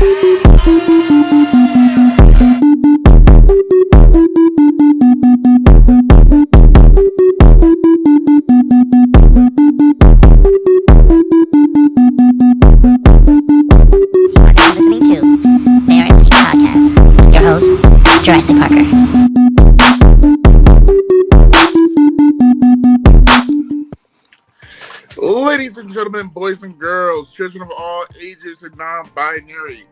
Listening to BearatNight podcast with your host, Jurassic Parker. Ladies and gentlemen, boys and girls, children of all ages and non-binary,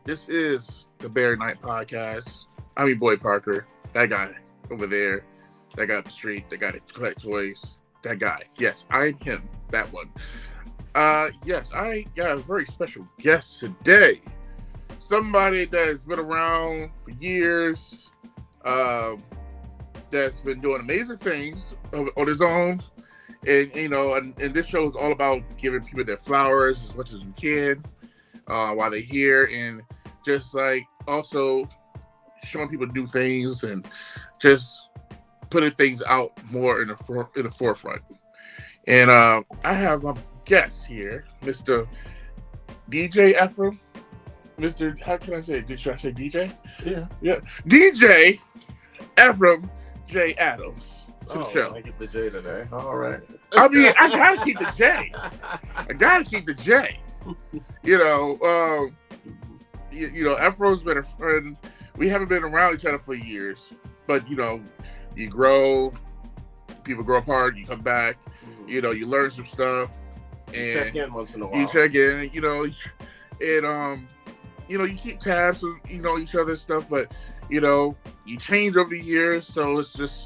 this is the BearatNight podcast. I'm your boy Parker, that guy over there, that guy up the street, that guy that collect toys, that guy. Yes, I'm him, that one. Yes, I got a very special guest today. Somebody that has been around for years, that's been doing amazing things on his own. And, you know, and this show is all about giving people their flowers as much as we can while they're here. And just like also showing people new things and just putting things out more in the forefront. And I have my guest here, Mr. DJ Ephraim. Mr. How can I say it? Should I say DJ? Yeah. DJ Ephraim J. Adams. I get the J today. All right. I mean, I gotta keep the J. You know, Ephraim's been a friend. We haven't been around each other for years, but you know, you grow, people grow apart, you come back, you know, you learn some stuff, and you check in once in a while. You check in, you know, and you know, you keep tabs on, you know, each other's stuff, but you know, you change over the years, so it's just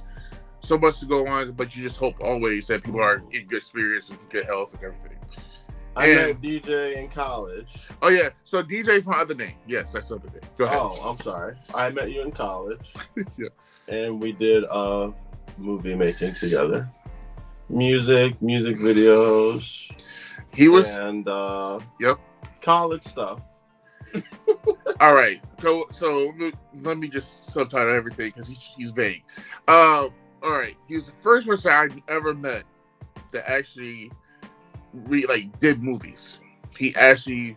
so much to go on, but you just hope always that people are in good spirits and good health and everything. I met DJ in college. Oh yeah, so DJ is my other name. Yes, that's the other name. Go ahead. Oh, I'm sorry. I met you in college. Yeah. And we did movie making together. Music videos. He was yep. College stuff. All right. So let me just subtitle everything because he's vague. All right, he was the first person I ever met that actually did movies. He actually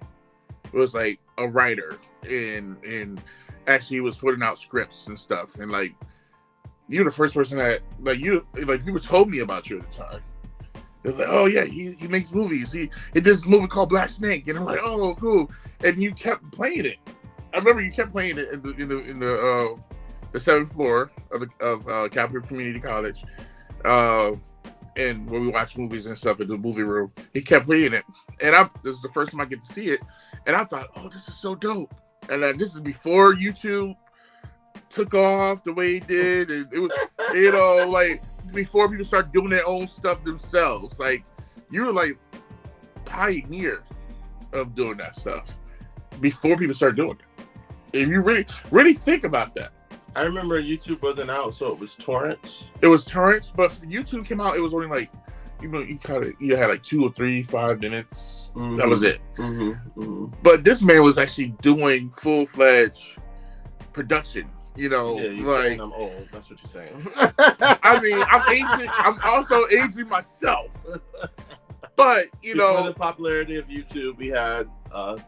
was like a writer and actually was putting out scripts and stuff. And like, you were the first person that people told me about you at the time. They're like, oh yeah, he makes movies. He did this movie called Black Snake, and I'm like, oh cool. And you kept playing it. I remember you kept playing it in the 7th floor of Capital Community College, and when we watched movies and stuff in the movie room, he kept playing it, and this is the first time I get to see it, and I thought, oh, this is so dope. And this is before YouTube took off the way it did, and it was, you know, like before people start doing their own stuff themselves. Like you were like pioneer of doing that stuff before people started doing it. If you really think about that. I remember YouTube wasn't out, so it was torrents. It was torrents, but YouTube came out. It was only like, you know, you had like 2 or 3, 5 minutes. Mm-hmm. That was it. Mm-hmm. Mm-hmm. But this man was actually doing full-fledged production. You know, yeah, you're saying I'm old. That's what you're saying. I mean, I'm aging. I'm also aging myself. But you know, the popularity of YouTube, we had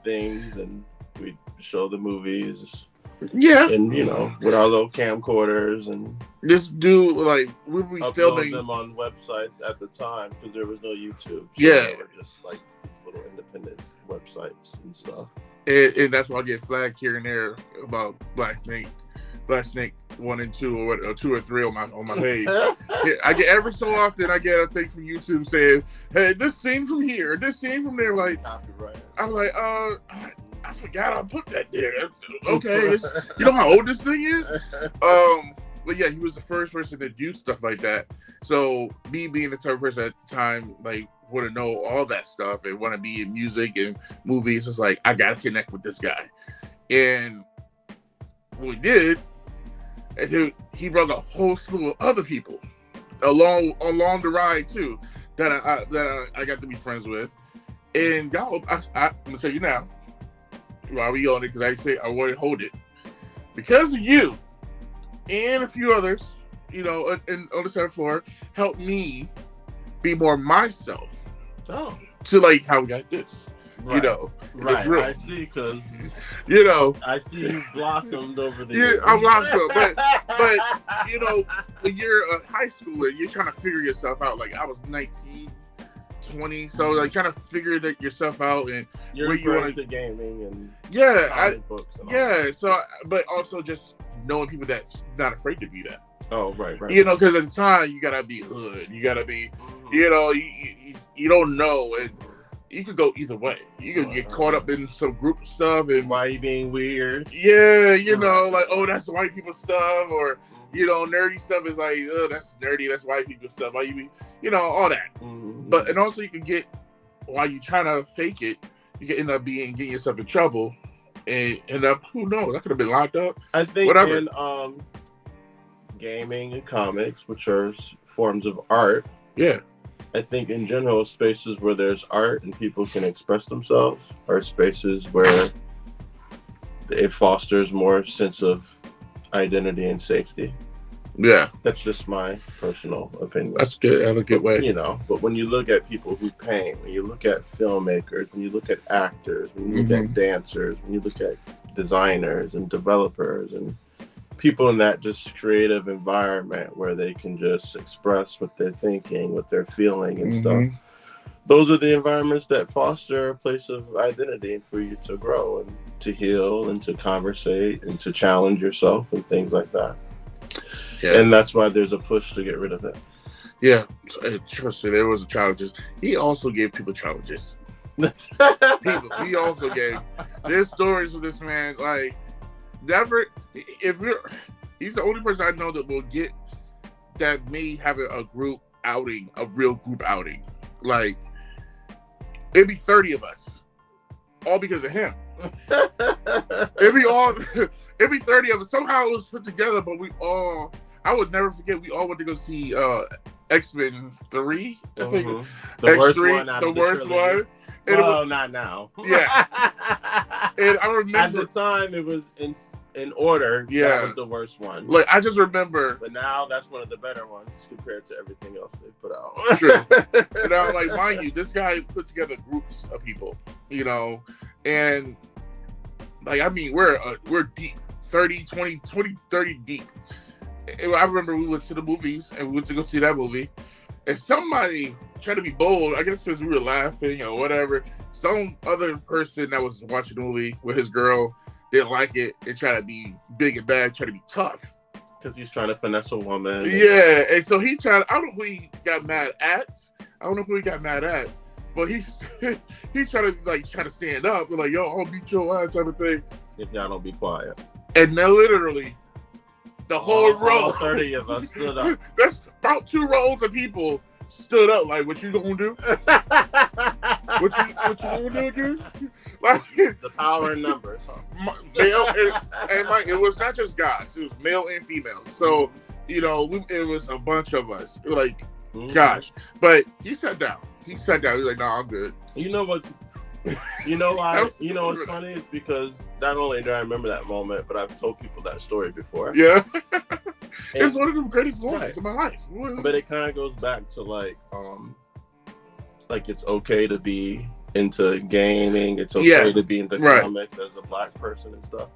things, and we show the movies. Yeah, and you know, with our little camcorders and this dude, like we were filming them on websites at the time because there was no YouTube. So yeah, they were just like these little independent websites and stuff. And that's why I get flagged here and there about Black Snake 1 and 2 or 2 or 3 on my page. I get every so often I get a thing from YouTube saying, "Hey, this scene from here, this scene from there." Like, copyright. I'm like, I forgot I put that there. Okay, you know how old this thing is? But yeah, he was the first person to do stuff like that. So me being the type of person at the time, like, want to know all that stuff and want to be in music and movies, it's like I gotta connect with this guy. And what we did, and he brought a whole slew of other people along the ride too that I got to be friends with. And y'all, I'm gonna tell you now. Why we on it? Because I say I want to hold it because of you and a few others, you know, on the 7th floor, helped me be more myself. Oh, to like how we got this. You know, right? It's real. I see, because you know, I see you blossomed over the yeah, years. I'm blossomed, but you know, when you're a high schooler, you're trying to figure yourself out. Like I was 19, 20, so like trying to figure that yourself out and You're where you want to gaming and books. And yeah. So, but also just knowing people that's not afraid to be that. Oh, right. You know, because at the time you gotta be hood. You gotta be, you know, you don't know, and you could go either way. You could get caught up in some group stuff, and why you being weird? Yeah, you know, like that's white people stuff, or you know, nerdy stuff is like, oh, that's nerdy. That's white people stuff. Why you be, you know, all that. But and also you can get while you trying to fake it, you can end up getting yourself in trouble, and end up who knows? I could have been locked up. I think whatever. In gaming and comics, which are forms of art. Yeah. I think in general, spaces where there's art and people can express themselves are spaces where it fosters more sense of identity and safety. Yeah. That's just my personal opinion. That's good. That's a good way. You know, but when you look at people who paint, when you look at filmmakers, when you look at actors, when you look at dancers, when you look at designers and developers and people in that just creative environment where they can just express what they're thinking, what they're feeling and stuff. Those are the environments that foster a place of identity for you to grow and to heal and to conversate and to challenge yourself and things like that. Yeah. And that's why there's a push to get rid of it. Yeah. Trust me, there was challenges. He also gave people challenges. He also gave. There's stories of this man, like, never, he's the only person I know that will get that may have a group outing, a real group outing. Like, it'd be 30 of us, all because of him. it'd be 30 of us. Somehow it was put together, but I would never forget, we all went to go see X-Men 3, I think. The X3, the worst one. No, not now. Yeah. And I remember at the time it was in order. Yeah. That was the worst one. Like, I just remember. But now that's one of the better ones compared to everything else they put out. True. And I'm like, mind you, this guy put together groups of people, you know, and like, I mean, we're deep, 30 deep. And I remember we went to the movies and we went to go see that movie, and somebody tried to be bold, I guess because we were laughing or whatever. Some other person that was watching the movie with his girl didn't like it and try to be big and bad, try to be tough. Because he's trying to finesse a woman. Yeah, and so he tried, I don't know who he got mad at. But he tried to stand up and like, yo, I'll beat your ass type of thing. If y'all don't be quiet. And then literally, the whole row. All 30 of us stood up. That's about 2 rows of people stood up like, what you gonna do? what you gonna do again? Like, the power in numbers. Male and like, it was not just guys, it was male and female. So, you know, it was a bunch of us. Like, gosh. But he sat down. He was like, no, I'm good. You know what's funny is because not only do I remember that moment, but I've told people that story before. Yeah. It's one of the greatest moments of my life. But it kind of goes back to like it's okay to be into gaming. It's okay to be into comics as a Black person and stuff.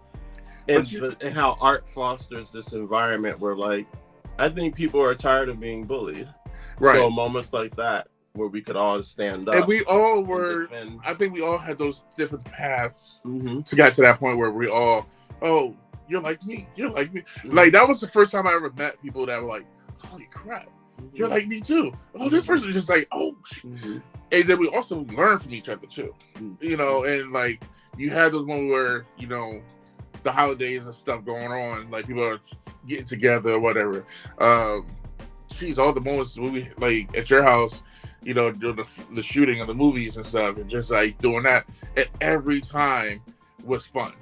And how art fosters this environment where, like, I think people are tired of being bullied. Right. So moments like that where we could all stand up. And we all were, I think we all had those different paths to get to that point where we all, oh, you're like me. Like, that was the first time I ever met people that were like, holy crap, you're like me too. Oh, this person is just like, oh. And then we also learn from each other too. You know, and like, you had those moments where, you know, the holidays and stuff going on, like people are getting together or whatever. All the moments when we, like, at your house, you know, doing the shooting of the movies and stuff, and just like doing that, and every time was fun.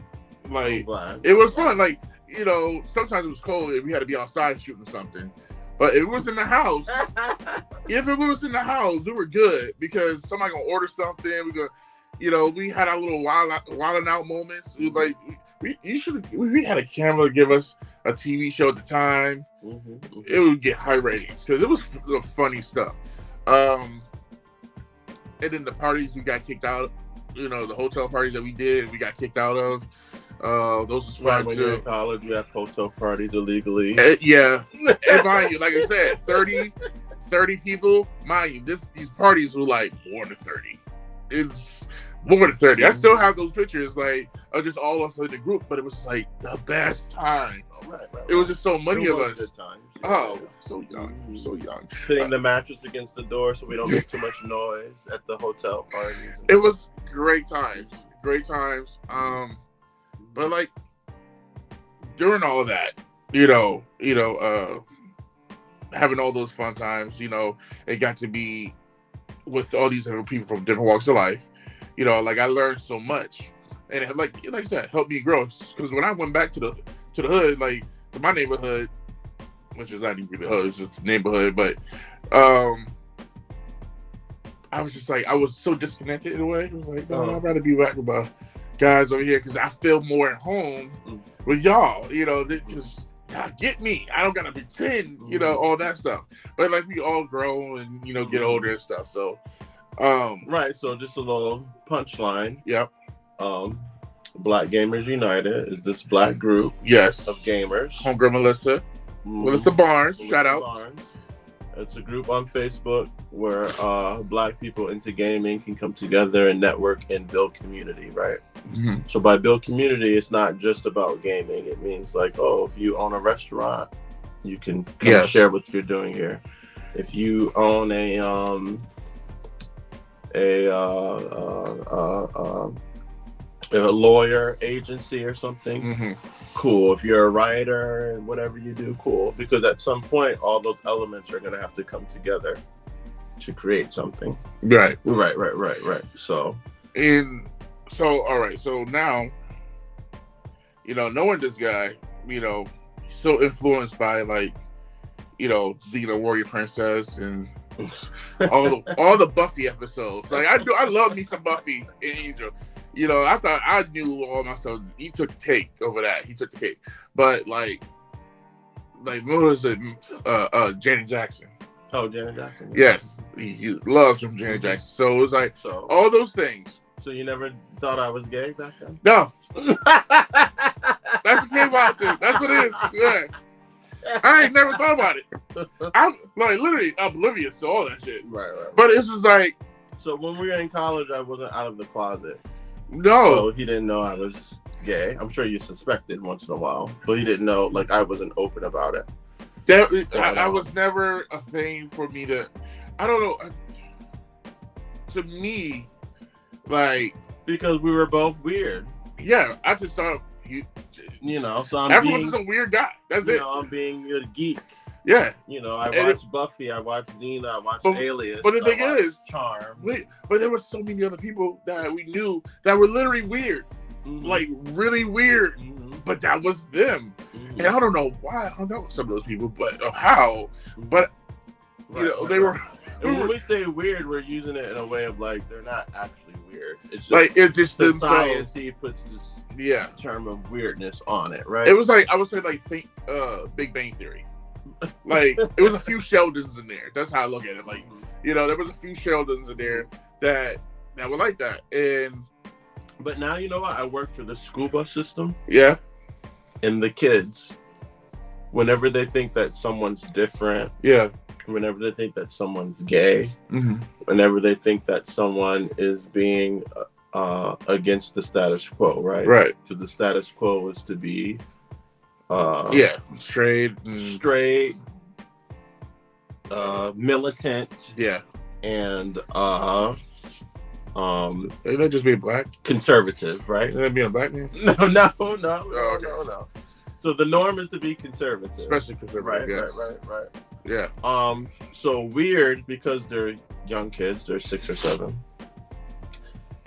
Like, it was fun. Like, you know, sometimes it was cold and we had to be outside shooting something, but if it was in the house, we were good because somebody gonna order something. We had our little wilding out moments. We had a camera to give us a TV show at the time. It would get high ratings because it was funny stuff. And then the parties we got kicked out the hotel parties that we did, we got kicked out of. Those was Right, fun when you're in too. college, you have hotel parties illegally. Yeah, and mind you, like I said, 30 people. Mind you, these parties were like more than 30. It's more than 30. I still have those pictures, like of just all of us in the group, but it was like the best time. Right. It was just so many of us. Good times. Oh, so young, so young. Putting the mattress against the door so we don't make too much noise at the hotel parties. It was great times. But like during all of that, having all those fun times, it got to be with all these different people from different walks of life. Like I learned so much, and it, like I said, helped me grow. Because when I went back to the hood, like to my neighborhood, which is not even the hood, it's just neighborhood, but I was just like, I was so disconnected in a way. I was like, no, I'd rather be back with my guys over here because I feel more at home with y'all, because y'all get me. I don't gotta pretend, all that stuff. But like we all grow and get older and stuff. So, right. So just a little punchline. Yep. Black Gamers United is this black group. Yes. Of gamers. Homegirl Melissa Barnes. Shout out. Barnes. It's a group on Facebook where black people into gaming can come together and network and build community, right? Mm-hmm. So by build community, it's not just about gaming. It means like, if you own a restaurant, you can come share what you're doing here. If you own a lawyer agency or something, cool. If you're a writer and whatever you do, cool. Because at some point, all those elements are going to have to come together to create something. Right. So, all right. So now, knowing this guy, so influenced by like, Xena Warrior Princess and all the Buffy episodes. Like I love me some Buffy and Angel. I thought I knew all my stuff. He took the cake over that. But like what was it? Janet Jackson. Oh, Janet Jackson. Yes, he loves from Janet Jackson. So it was like all those things. So you never thought I was gay back then? No. That's what came out to. That's what it is. Yeah. I ain't never thought about it. I'm like literally oblivious to all that shit. Right. But it's just like. So when we were in college, I wasn't out of the closet. No. So he didn't know I was gay. I'm sure you suspected once in a while, but he didn't know. Like I wasn't open about it. I was never a thing for me to. I don't know. To me, like because we were both weird. Yeah, I just thought So I'm everyone's just a weird guy. That's it. I'm being a geek. Yeah. I watched Buffy, I watched Xena, I watched Alias. But the thing is, Charm. But there were so many other people that we knew that were literally weird, like really weird. But that was them, and I don't know why I hung out with some of those people, but how. But they were. And when we say weird, we're using it in a way of like they're not actually weird. It's just like it's just society puts this term of weirdness on it, right? It was like I would say like think Big Bang Theory. Like it was a few Sheldons in there. That's how I look at it. Like there was a few Sheldons in there that were like that. But now you know what? I work for the school bus system. Yeah. And the kids, whenever they think that someone's different, whenever they think that someone's gay, whenever they think that someone is being against the status quo, right? Right. Because the status quo is to be straight, militant, and Ain't that just being black? Conservative, right? Ain't that being a black man? No. Okay. No. So the norm is to be conservative, especially conservative. Right. Yeah. So weird because they're young kids. They're 6 or 7,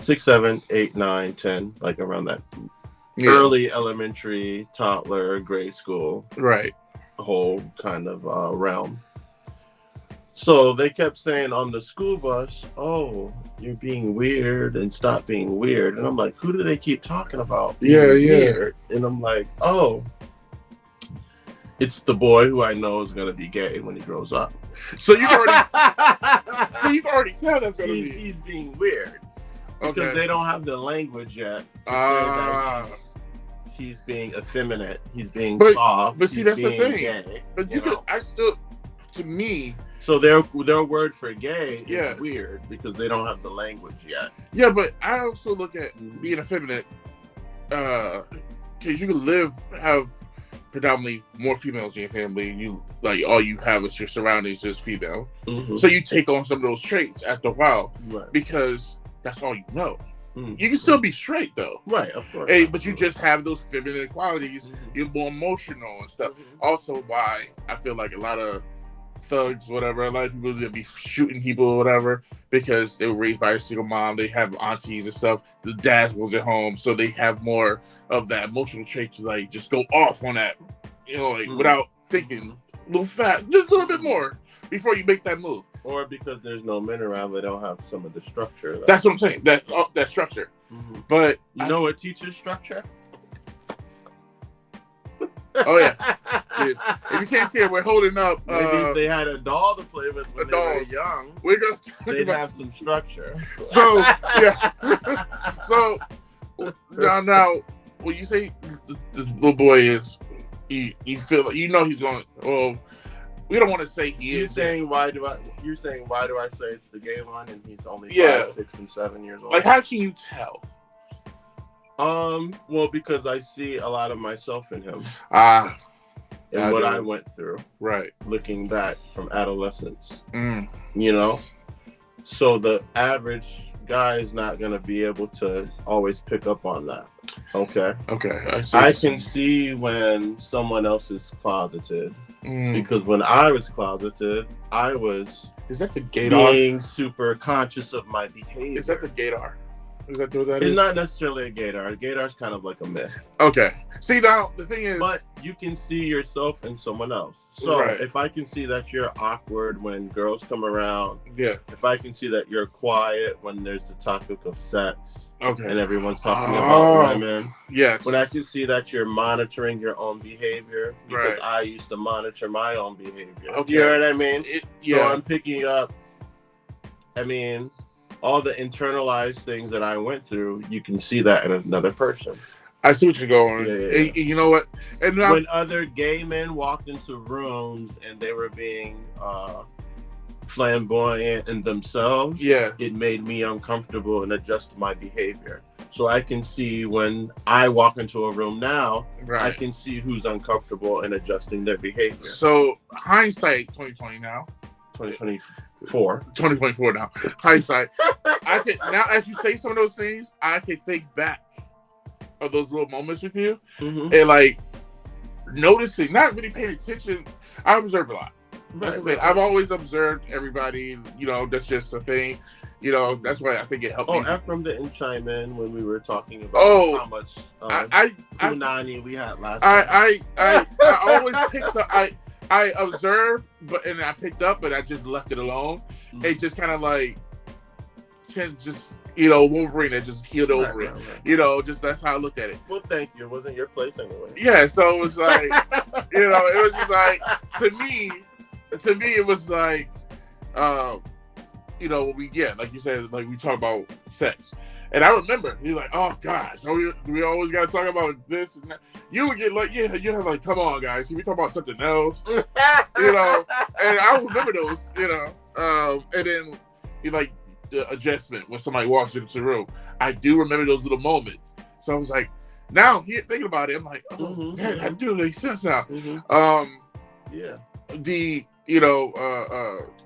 6, 7, 8, 9, 10, like around that early elementary, toddler, grade school, right? Whole kind of realm. So they kept saying on the school bus, "Oh, you're being weird, and stop being weird." And I'm like, "Who do they keep talking about?" Weird? And I'm like, "Oh, it's the boy who I know is gonna be gay when he grows up." So you already, tell that's gonna be. He's being weird. Because they don't have the language yet to say that he's being effeminate, he's being soft, but see, that's the thing. Gay, but you could, I still, to me. So their word for gay is weird because they don't have the language yet. Yeah, but I also look at being effeminate, because you can have predominantly more females in your family, and you like all you have is your surroundings is female. Mm-hmm. So you take on some of those traits after a while, because that's all you know. Mm-hmm. You can still be straight though, right? Of course. Hey, but you just have those feminine qualities. Mm-hmm. You're more emotional and stuff. Mm-hmm. Also, why I feel like a lot of thugs, whatever, a lot of people that be shooting people or whatever because they were raised by a single mom. They have aunties and stuff. The dad was at home, so they have more of that emotional trait to like just go off on that, like without thinking, a little fast, just a little bit more before you make that move. Or because there's no men around, they don't have some of the structure. That's what I'm saying. That structure. Mm-hmm. But you know what teaches structure? Oh yeah. If you can't see it, we're holding up. Maybe if they had a doll to play with when they were young, they'd have some structure. So yeah. So now, when you say the little boy is, you feel like he's going. Well, we don't want to say he is. You're saying why do I say it's the gay one and he's only 5, 6, and 7 years old? Like, how can you tell? Well, because I see a lot of myself in him. And what I went through. Right. Looking back from adolescence. So the average guy is not going to be able to always pick up on that. Okay. I can see when someone else is closeted. Because when I was closeted, I was Is that the gaydar? Being super conscious of my behavior. Is that the gaydar? Is that what that is? It's not necessarily a gaydar. A gaydar is kind of like a myth. Okay. See, now, the thing is... But you can see yourself in someone else. So if I can see that you're awkward when girls come around. Yeah. If I can see that you're quiet when there's the topic of sex. Okay. And everyone's talking about women. Yes. When I can see that you're monitoring your own behavior. Because I used to monitor my own behavior. Okay. You know what I mean? So I'm picking up... all the internalized things that I went through, you can see that in another person. I see what you're going. Yeah. And you know what? And now, when other gay men walked into rooms and they were being flamboyant in themselves, it made me uncomfortable and adjust my behavior. So I can see when I walk into a room now, I can see who's uncomfortable and adjusting their behavior. So hindsight, 2020 now. 2024 now. Hindsight. I can now, as you say some of those things, I can think back of those little moments with you, and like noticing, not really paying attention. I observe a lot. I've always observed everybody. That's just a thing. That's why I think it helped me. Ephraim didn't chime in when we were talking about how much punani we had last time. I always picked up. I observed, and I picked up, but I just left it alone. It just kind of like Wolverine that just healed over it. Just that's how I look at it. Well, thank you. It wasn't your place anyway. Yeah, so it was like, it was just like, to me, it was like, like you said, like we talk about sex. And I remember, he's like, oh gosh, we always got to talk about this and that. You would get like, you'd have like, come on guys, can we talk about something else? And I remember those, and then like the adjustment when somebody walks into the room. I do remember those little moments. So I was like, now here thinking about it, I'm like, man, that do make sense now.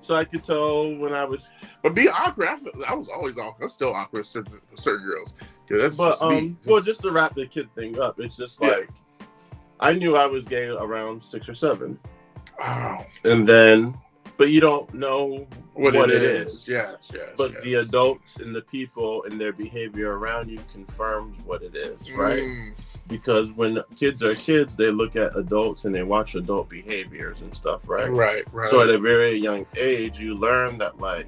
So I could tell when I was, but being awkward, I was always awkward. I'm still awkward with certain girls. Just me. Well, just to wrap the kid thing up, it's just like I knew I was gay around 6 or 7. Wow. And then, but you don't know what it is. Yes. But the adults and the people and their behavior around you confirms what it is, right? Because when kids are kids, they look at adults and they watch adult behaviors and stuff, right? Right. So at a very young age, you learn that like,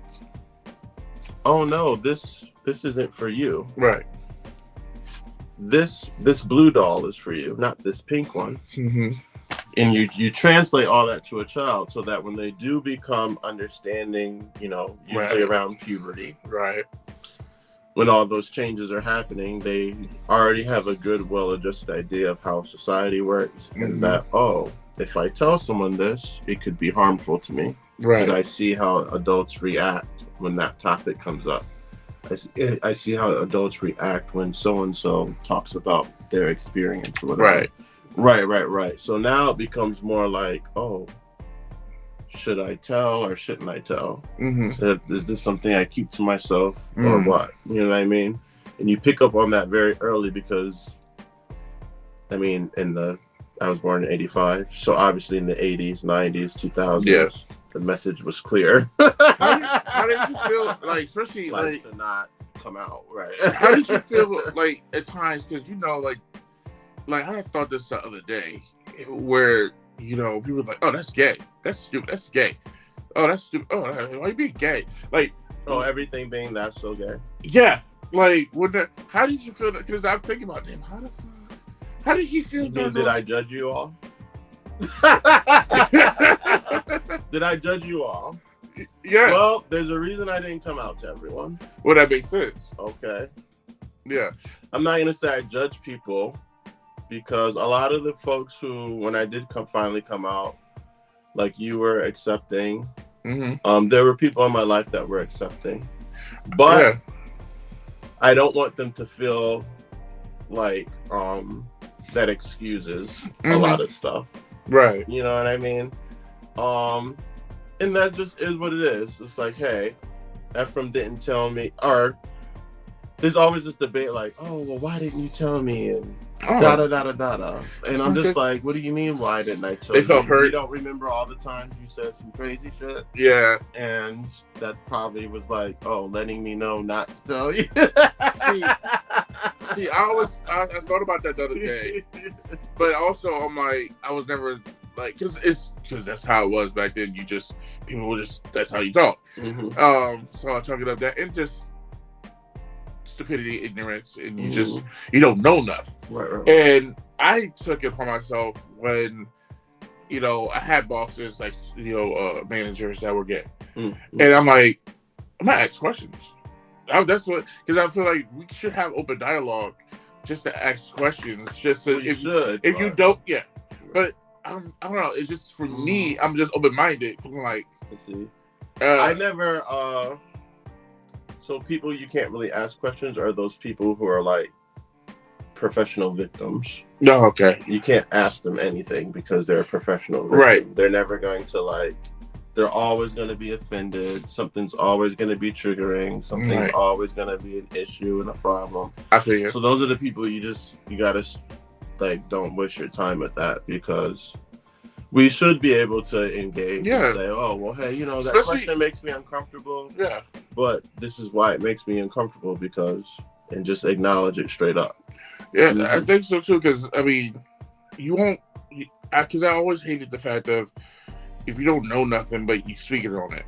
oh no, this isn't for you. Right. This blue doll is for you, not this pink one. And you translate all that to a child so that when they do become understanding, usually around puberty, when all those changes are happening, they already have a good, well-adjusted idea of how society works, and that, oh, if I tell someone this, it could be harmful to me. Right. Because I see how adults react when that topic comes up. I see how adults react when so-and-so talks about their experience or whatever. Right. So now it becomes more like, oh, should I tell or shouldn't I tell? Is this something I keep to myself or what? You know what I mean? And you pick up on that very early because, I mean, I was born in 85, so obviously in the 80s, 90s, 2000s, the message was clear. How did you feel, like, especially, like to not come out, right? How did you feel, like, at times, because, you know, like I thought this the other day, where, you know, people were like, oh, that's gay. That's stupid. That's gay. Oh, that's stupid. Oh, why are you being gay? Like, oh, everything being that so gay. Yeah. Like, how did you feel? Because I'm thinking about, damn, how did he feel? Did I judge you all? Did I judge you all? Yeah. Well, there's a reason I didn't come out to everyone. Well, that makes sense. Okay. Yeah. I'm not going to say I judge people, because a lot of the folks who, when I did finally come out, like you were accepting, there were people in my life that were accepting, but I don't want them to feel like that excuses a lot of stuff. Right. You know what I mean? And that just is what it is. It's like, hey, Ephraim didn't tell me, or there's always this debate like, oh, well, why didn't you tell me? And da-da-da-da-da-da. And I'm just like, what do you mean, why didn't I tell you? They felt hurt. You don't remember all the times you said some crazy shit? Yeah. And that probably was like, oh, letting me know not to tell you. See, I thought about that the other day. But also, I'm like, I was never, like, because that's how it was back then. People were just, that's how you talk. So I chalk it up that, and just stupidity, ignorance, and you don't know nothing. Right. And I took it upon myself when, you know, I had bosses, like, you know, managers that were gay. And I'm like, I'm gonna ask questions. That's what, because I feel like we should have open dialogue, just to ask questions, just to, if you don't, but I don't know, it's just, for me, I'm just open-minded. I'm like, let's see. I never, so people you can't really ask questions are those people who are like professional victims. No, okay. You can't ask them anything because they're a professional victim. Right. They're never going to, like, they're always going to be offended. Something's always going to be triggering. Something's always going to be an issue and a problem. I feel you. So those are the people you got to, like, don't waste your time with that, because we should be able to engage and say, oh, well, hey, you know, that question makes me uncomfortable. Yeah. But this is why it makes me uncomfortable, and just acknowledge it straight up. Yeah, I think so too, because, I mean, because I always hated the fact of, if you don't know nothing, but you speaking on it.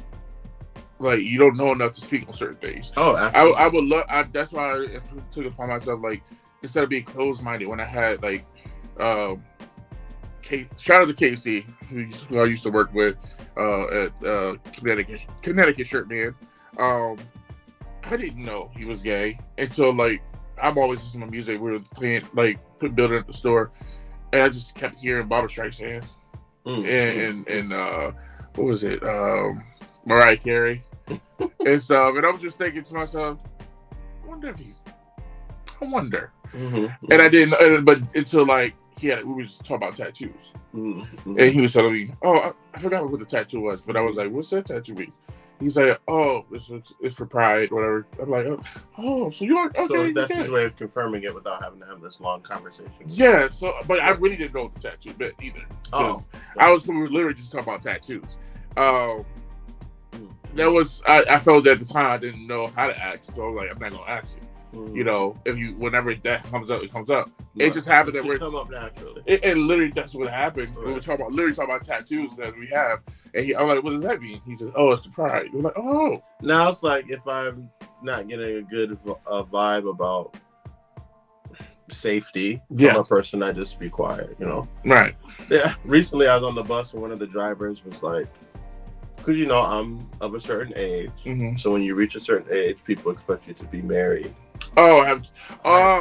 Like, you don't know enough to speak on certain things. Oh, absolutely. I would love, that's why I took it upon myself, like, instead of being closed-minded, when I had, like, shout out to Casey, who I used to work with at Connecticut Shirt Man. I didn't know he was gay until, like, I'm always listening to music. We were playing, like, building at the store, and I just kept hearing Barbra Streisand and what was it? Mariah Carey and stuff. And I was just thinking to myself, I wonder. And I didn't, but until, like, we were just talking about tattoos, and he was telling me, oh, I forgot what the tattoo was, but I was like, what's that tattoo mean? He's like, oh, it's for pride, whatever. I'm like, oh, so you are, okay. So that's his way of confirming it without having to have this long conversation. Yeah, so, but I really didn't know the tattoo bit either. We were literally just talking about tattoos. That was, I felt at the time I didn't know how to act, so I'm like, I'm not going to ask you. You know, whenever that comes up, it comes up. Right. It just happened that we're come up naturally. And literally, that's what happened. Right. We were talking about tattoos that we have, and I'm like, "What does that mean?" He said, "Oh, it's the pride." We're like, "Oh." Now it's like, if I'm not getting a good vibe about safety from a person, I just be quiet. You know, right? Yeah. Recently, I was on the bus, and one of the drivers was like, because you know I'm of a certain age. Mm-hmm. So when you reach a certain age, people expect you to be married. Oh, Have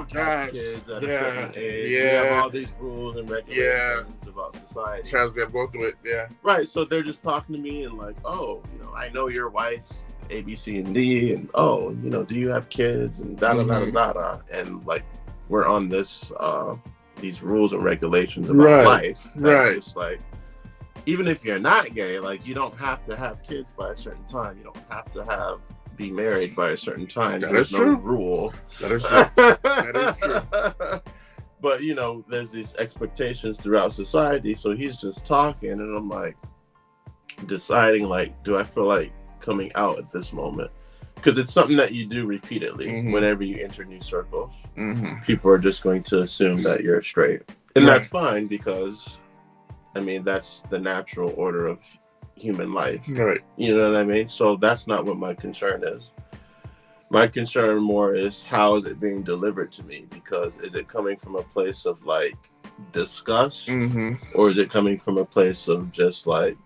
gosh, kids at a yeah, certain age. yeah. We have all these rules and regulations about society. Trying to go through it, yeah. Right. So they're just talking to me and like, oh, you know, I know your wife, A, B, C, and D, and oh, you know, do you have kids and da da da da da, and like we're on this these rules and regulations about life. Right. Just like, even if you're not gay, like you don't have to have kids by a certain time. You don't have to be married by a certain time. There's no rule. That is true. That is true. But you know, there's these expectations throughout society. So he's just talking, and I'm like deciding, like, do I feel like coming out at this moment? Because it's something that you do repeatedly whenever you enter new circles. People are just going to assume that you're straight, and that's fine because, I mean, that's the natural order of human life. Right. You know what I mean? So that's not what my concern is. My concern more is how is it being delivered to me? Because is it coming from a place of like disgust, or is it coming from a place of just like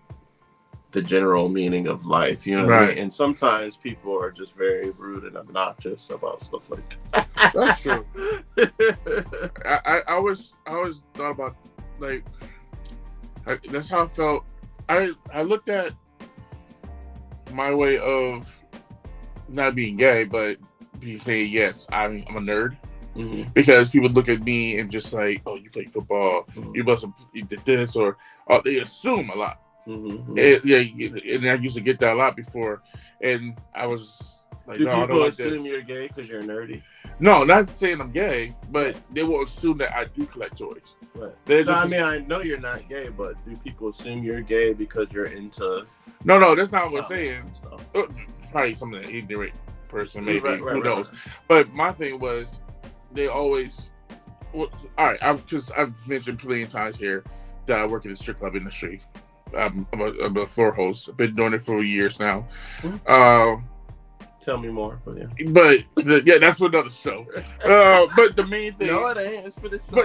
the general meaning of life? You know what I mean? And sometimes people are just very rude and obnoxious about stuff like that. That's true. I always thought about like that's how I felt. I looked at my way of not being gay, but you say yes, I'm a nerd. Because people look at me and just like, oh, you play football, you did this, or they assume a lot. And I used to get that a lot before, and I was like, do no, I don't people like assume this. you're gay because you're nerdy? No, not saying I'm gay, but they will assume that I do collect toys. Right. I mean, I know you're not gay, but do people assume you're gay because you're into? No, that's not what I'm saying. Probably some of the ignorant person, maybe. Who knows? Right. But my thing was, they always. Well, all right, because I've mentioned plenty of times here that I work in the strip club industry. I'm a floor host. I've been doing it for years now. Tell me more. But that's for another show. But the main thing. No, it ain't. It's for the show.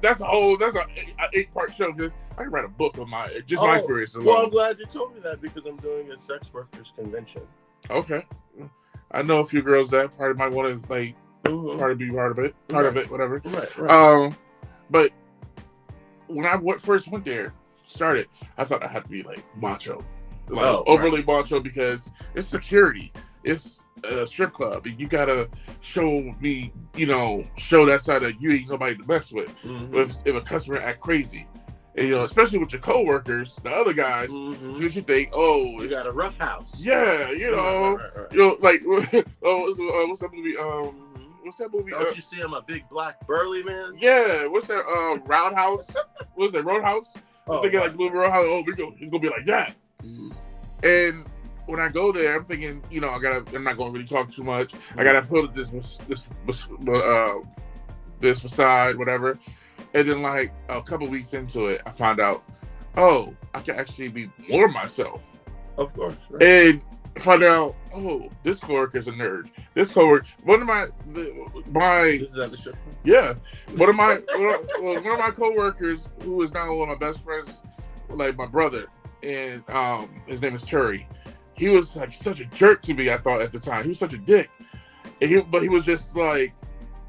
That's an 8-part show. I can write a book on my experience alone. Well, I'm glad you told me that because I'm doing a sex workers convention. Okay, I know a few girls that probably might want to like part of it, whatever. Right. But when I first went there, I thought I had to be like macho. Overly macho because it's security. It's a strip club, and you gotta show that side of you ain't nobody to mess with. If a customer act crazy, and, especially with your coworkers, the other guys, because you think, oh, you got a rough house. Yeah, Right. Like, what's that movie? What's that movie? Don't you see him a big black burly man? Yeah, what's that? Roundhouse. What's that? Roadhouse. I'm thinking like movie Roadhouse. Oh, it's gonna be like that. And when I go there, I'm thinking, I'm not going to really talk too much. I gotta put this facade, whatever. And then, like a couple weeks into it, I found out, oh, I can actually be more myself. Of course. Right. And find out, oh, this coworker's a nerd. This coworker, this is at the show. Yeah, one of my coworkers, who is now one of my best friends, like my brother. And his name is Turi. He was like such a jerk to me, I thought at the time. He was such a dick. But he was just like,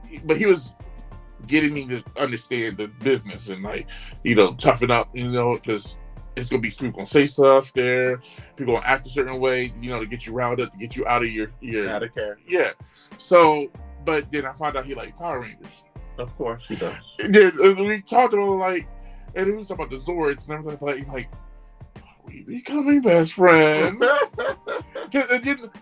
he was getting me to understand the business and like, toughen up, because it's gonna be people gonna say stuff there, people gonna act a certain way, to get you riled up, to get you out of your out of character. Yeah. So, but then I found out he liked Power Rangers. Of course he does. Then we talked about and he was talking about the Zords and everything like. We becoming best friends.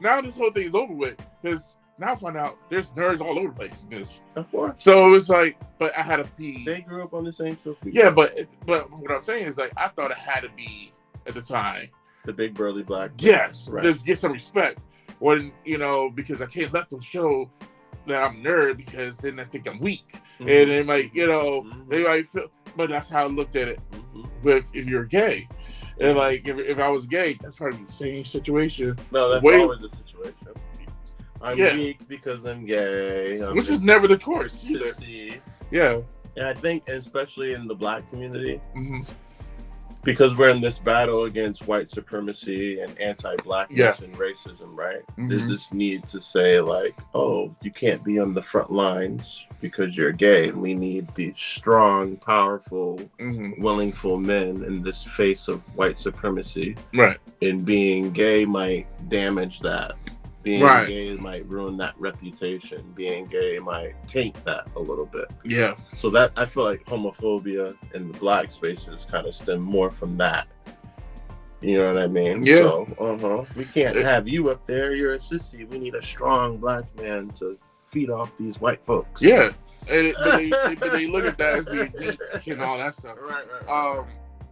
Now this whole thing is over with. Because now I find out there's nerds all over the place in this. Of course. So it's like, but I had to be. They grew up on the same stuff. Yeah, but what I'm saying is like I thought I had to be at the time. The big burly black. Yes, right. Just get some respect. When because I can't let them show that I'm a nerd because then they think I'm weak, and they might they might feel. But that's how I looked at it. If you're gay. And like, if I was gay, that's probably the same situation. No, that's always the situation. I'm weak because I'm gay. Which is never the course either. Yeah. And I think, especially in the black community, because we're in this battle against white supremacy and anti-blackness and racism, right? There's this need to say like, oh, you can't be on the front lines because you're gay. And we need these strong, powerful, willingful men in this face of white supremacy. Right. And being gay might damage that. Being gay might ruin that reputation. Being gay might taint that a little bit. Yeah. So that, I feel like homophobia in the black spaces kind of stem more from that. You know what I mean? Yeah. So, we can't have you up there. You're a sissy. We need a strong black man to feed off these white folks. Yeah. But they look at that as the elite and all that stuff. Right.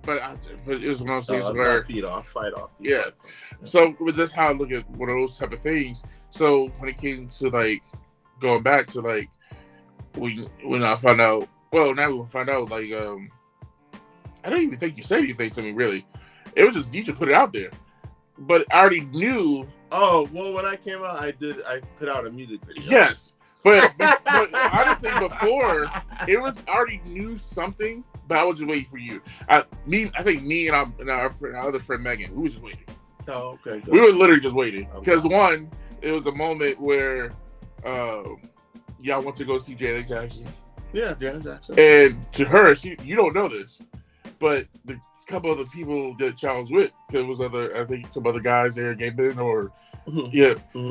But it was one of those things where fight off. Yeah. So with this, how I look at one of those type of things. So when it came to like going back to like when I found out, well, now we find out like I don't even think you said anything to me really. It was just you just put it out there, but I already knew. Oh well, when I came out, I put out a music video. Yes, but honestly, before it was I already knew something. But I was just waiting for you. I think me and our other friend Megan, we were just waiting. Oh, okay. Good. We were literally just waiting because one, it was a moment where y'all went to go see Janet Jackson. Yeah, Janet Jackson. And to her, you don't know this, but the couple of the people that y'all was with, there was I think some other guys there, Gay Ben or.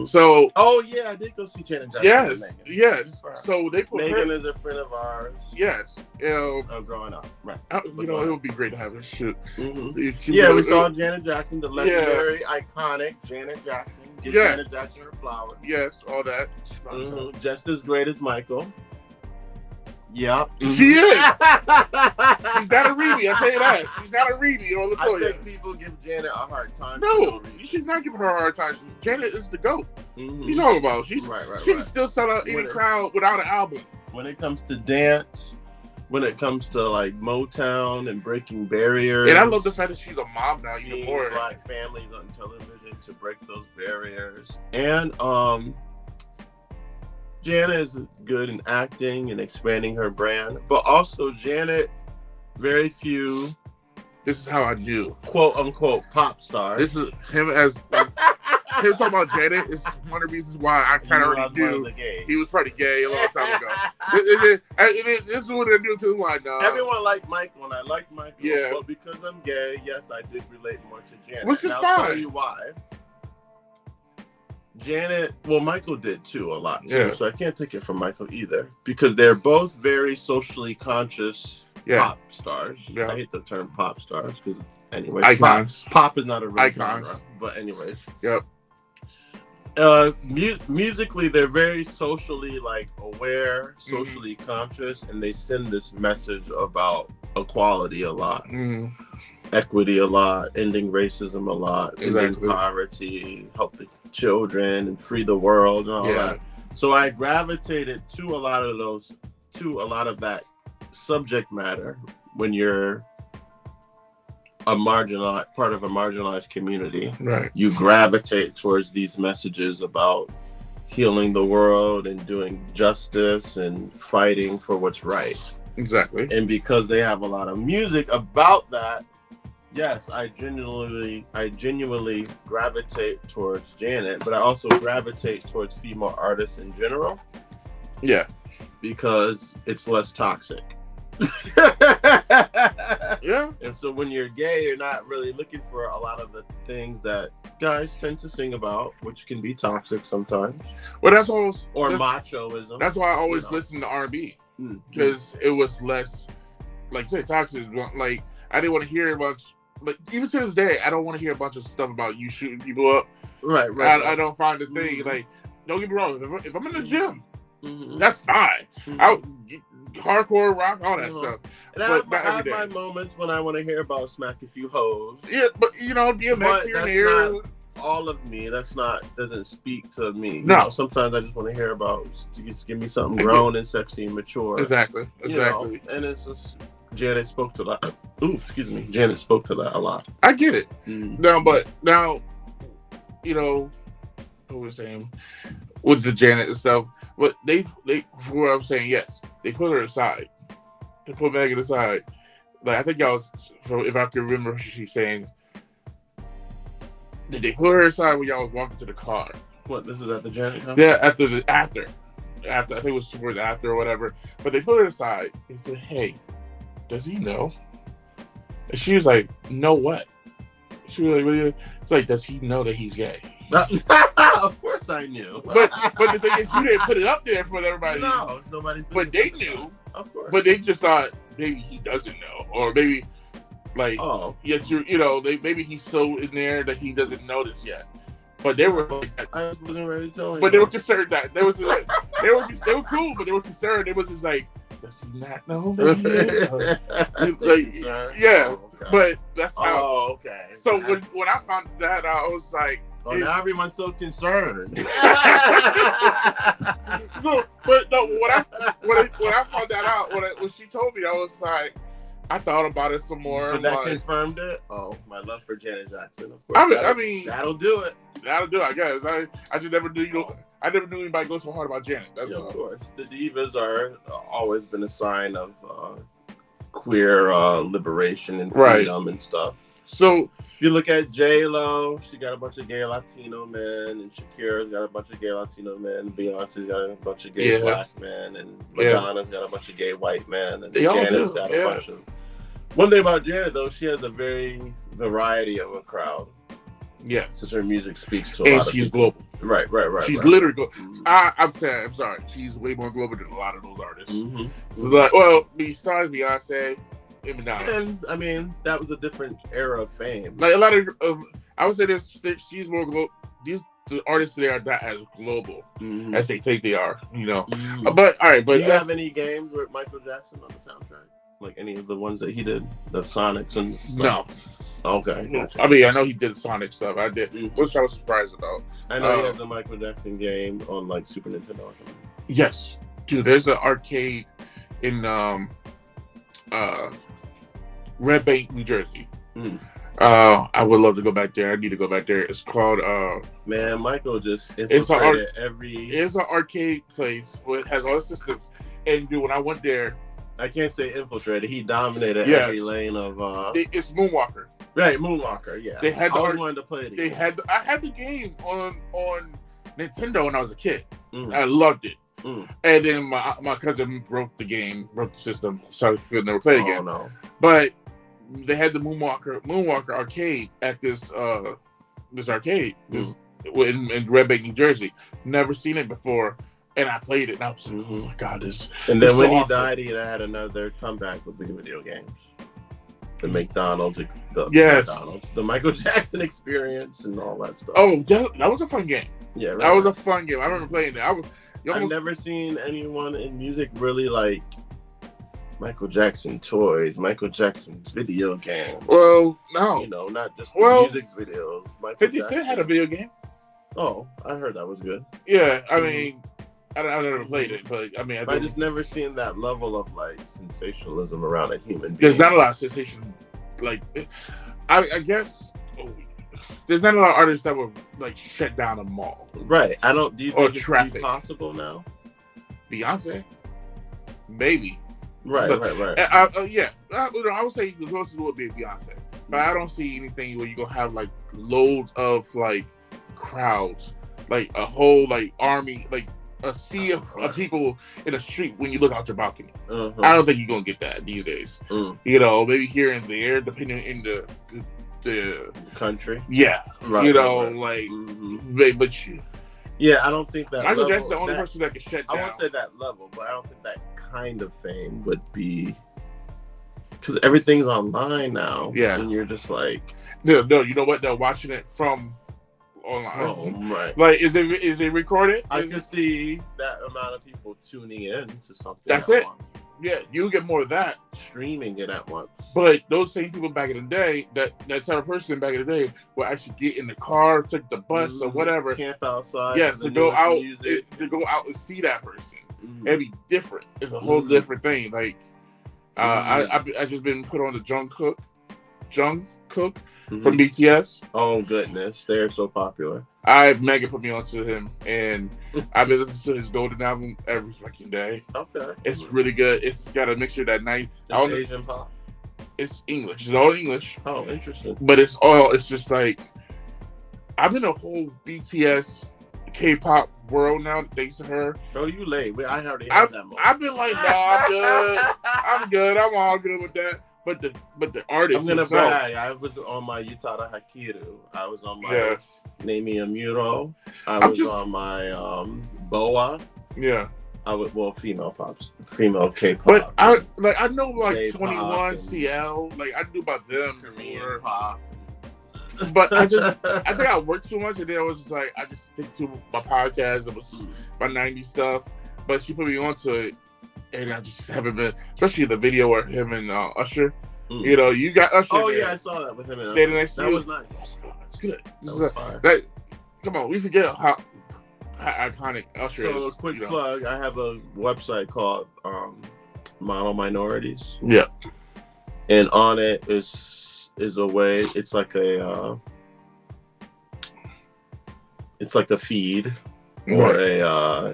So. Oh yeah, I did go see Janet Jackson. Yes. So they put Megan is a friend of ours. Yes. Growing up, right? It would be great to have her shit. We saw Janet Jackson, the legendary, iconic Janet Jackson. Give Janet Jackson her flowers. Yes, all that. Just as great as Michael. Yep. She is. She's not a Reedy. I tell you that. She's not a Reedy. I think people give Janet a hard time. No, you should not give her a hard time. Janet is the GOAT. She's all about. She can still sell out any crowd without an album. When it comes to dance, when it comes to like Motown and breaking barriers, and I love the fact that she's a mom now. Even more black families on television to break those barriers, and Janet is good in acting and expanding her brand, but also Janet, very few. This is how I knew, quote unquote, pop stars. This is him as him talking about Janet. Is one of the reasons why I kind of already knew he was pretty gay a long time ago. This is what I knew because like everyone liked Michael, and I liked Michael. Yeah, but because I'm gay, yes, I did relate more to Janet. Which is fine. I'll tell you why. Janet, well, Michael did too a lot too, so I can't take it from Michael either because they're both very socially conscious pop stars. I hate the term pop stars because, anyways, icons. Pop is not a real icons, genre, but anyways, musically, they're very socially aware, socially conscious, and they send this message about equality a lot. Equity a lot, ending racism a lot, ending poverty, help the children and free the world and all that. So I gravitated to a lot of that subject matter when you're a marginalized part of a marginalized community. Right. You gravitate towards these messages about healing the world and doing justice and fighting for what's right. Exactly. And because they have a lot of music about that, yes, I genuinely gravitate towards Janet, but I also gravitate towards female artists in general. Yeah. Because it's less toxic. Yeah. And so when you're gay, you're not really looking for a lot of the things that guys tend to sing about, which can be toxic sometimes. Well, that's always machoism. That's why I always listen to R&B because it was less, like you said, toxic. Like I didn't want to hear much. But even to this day, I don't want to hear a bunch of stuff about you shooting people up. Right. I don't find the thing. Like, don't get me wrong. If I'm in the gym, that's fine. Hardcore rock, all that stuff. And I have my moments when I want to hear about smack a few hoes. Yeah, but DMX here and there. All of me. Doesn't speak to me. No. Sometimes I just want to hear about. Just give me something grown and sexy and mature. Exactly. And it's just. Janet spoke to that. Janet spoke to that a lot. I get it. Now, who was saying with the Janet and stuff, but they, for what I'm saying, yes, they put her aside. They put Megan aside. like I think y'all was, if I can remember, she's saying, did they pull her aside when y'all was walking to the car? What, this is at the Janet house? Yeah, after, I think it was towards after or whatever. But they pulled her aside and said, "Hey, does he know?" And she was like, "Know what?" She was like, "Really?" It's like, does he know that he's gay? Of course I knew. But the thing is, you didn't put it up there for everybody. No, nobody. But they knew. Of course. But they just thought maybe he doesn't know, or maybe like, yet maybe he's so in there that he doesn't notice yet. But they were like, I wasn't ready to tell him. But they were concerned that they were cool, but they were concerned. It was just like, does he not know? Yeah, but that's how. Oh, okay. So when I found that out, I was like, oh, now everyone's so concerned. So, but no, when I found that out, when she told me, I was like, I thought about it some more. But that like, confirmed it. Oh, my love for Janet Jackson, of course. I mean, that'll do it. That'll do it, I guess. I just never knew. I never knew anybody goes so hard about Janet. That's of course. The divas are always been a sign of queer liberation and freedom and stuff. So if you look at J-Lo, she got a bunch of gay Latino men, and Shakira's got a bunch of gay Latino men, and Beyonce's got a bunch of gay black men, and Madonna's got a bunch of gay white men, and Janet's got a bunch of. One thing about Janet, though, she has a very variety of a crowd. Yeah, because her music speaks to a lot of people. And she's global. Right. She's literally global. I'm sorry. She's way more global than a lot of those artists. Mm-hmm. Like, well, besides Beyonce and Madonna. And I mean, that was a different era of fame. Like a lot of, I would say she's more global. The artists today are not as global as they think they are. You know, but all right. But do you have any games with Michael Jackson on the soundtrack? Like any of the ones that he did, the Sonics and stuff? No. Okay. Gotcha. I mean, I know he did Sonic stuff. I did, which I was surprised about. I know he has the Michael Jackson game on like Super Nintendo or something. Yes, dude. There's an arcade in Red Bank, New Jersey. I would love to go back there. I need to go back there. It's called man, Michael just infiltrated It's an arcade place where it has all the systems. And dude, when I went there, I can't say infiltrated. He dominated every lane of. It's Moonwalker. Right, Moonwalker. Yeah, they had. I always wanted to play it. I had the game on Nintendo when I was a kid. I loved it. And then my cousin broke the system, so I could never play it again. No. But they had the Moonwalker arcade at this arcade in Red Bank, New Jersey. Never seen it before. And I played it, and I was like, "Oh my god, this!" And then when he died, he had another comeback with the video games, the McDonald's, the Michael Jackson experience, and all that stuff. Oh, that was a fun game. Yeah, that was a fun game. I remember playing it. I've never seen anyone in music really like Michael Jackson toys, Michael Jackson video games. Well, no, not just the music videos. 50 Cent had a video game. Oh, I heard that was good. Yeah, I mean. I never played it, but I mean, I just never seen that level of like sensationalism around a human being. There's not a lot of sensation, like I guess there's not a lot of artists that would like shut down a mall. Right. I don't. Do you think it's possible now? Beyonce, maybe. Right. Yeah. I would say the closest would be Beyonce, but I don't see anything where you gonna have like loads of like crowds, like a whole like army, like a sea of people in the street when you look out your balcony. I don't think you're gonna get that these days. Maybe here and there, depending in the country. Yeah, right. But you. Yeah, I don't think that Michael Jackson's the only person that can shut down. I won't say that level, but I don't think that kind of fame would be, because everything's online now. Yeah, and you're just like, no. You know what? They're watching it from online. Oh, right. Like, is it recorded? I can see that amount of people tuning in to something. That's it. Once. Yeah, you get more of that streaming it at once. But those same people back in the day, that type of person back in the day, will actually get in the car, take the bus or whatever, camp outside. Yes, to go out and see that person. It'd be different. It's a whole different thing. Like, I just been put on the Jungkook from BTS. Oh goodness, they're so popular. Megan put me onto him, and I've been listening to his Golden album every fucking day. Okay, it's really good. It's got a mixture that night. Asian pop. It's English. It's all English. Oh, interesting. But it's just like, I'm in a whole BTS K-pop world now thanks to her. Oh, you late. I already have that moment. I've been like, no, I'm good. I'm good. I'm all good with that. But the artist, I'm gonna brag. I was on my Yutada Hakiru. I was on my Name a Muro. I was on my Boa. Yeah. I would female K-pop. But I know like K-pop 21 CL. Like I knew about them. Korean pop. But I think I worked too much, and then I was just like, I just stick to my podcast. It was my 90s stuff. But she put me onto it, and I just haven't been, especially the video of him and Usher. You know, you got Usher. Oh yeah, I saw that with him. Standing next to you. That was nice. That's good. That was fire. Come on, we forget how iconic Usher is. So a quick plug, I have a website called Model Minorities. Yeah. And on it is a way, it's like a feed or a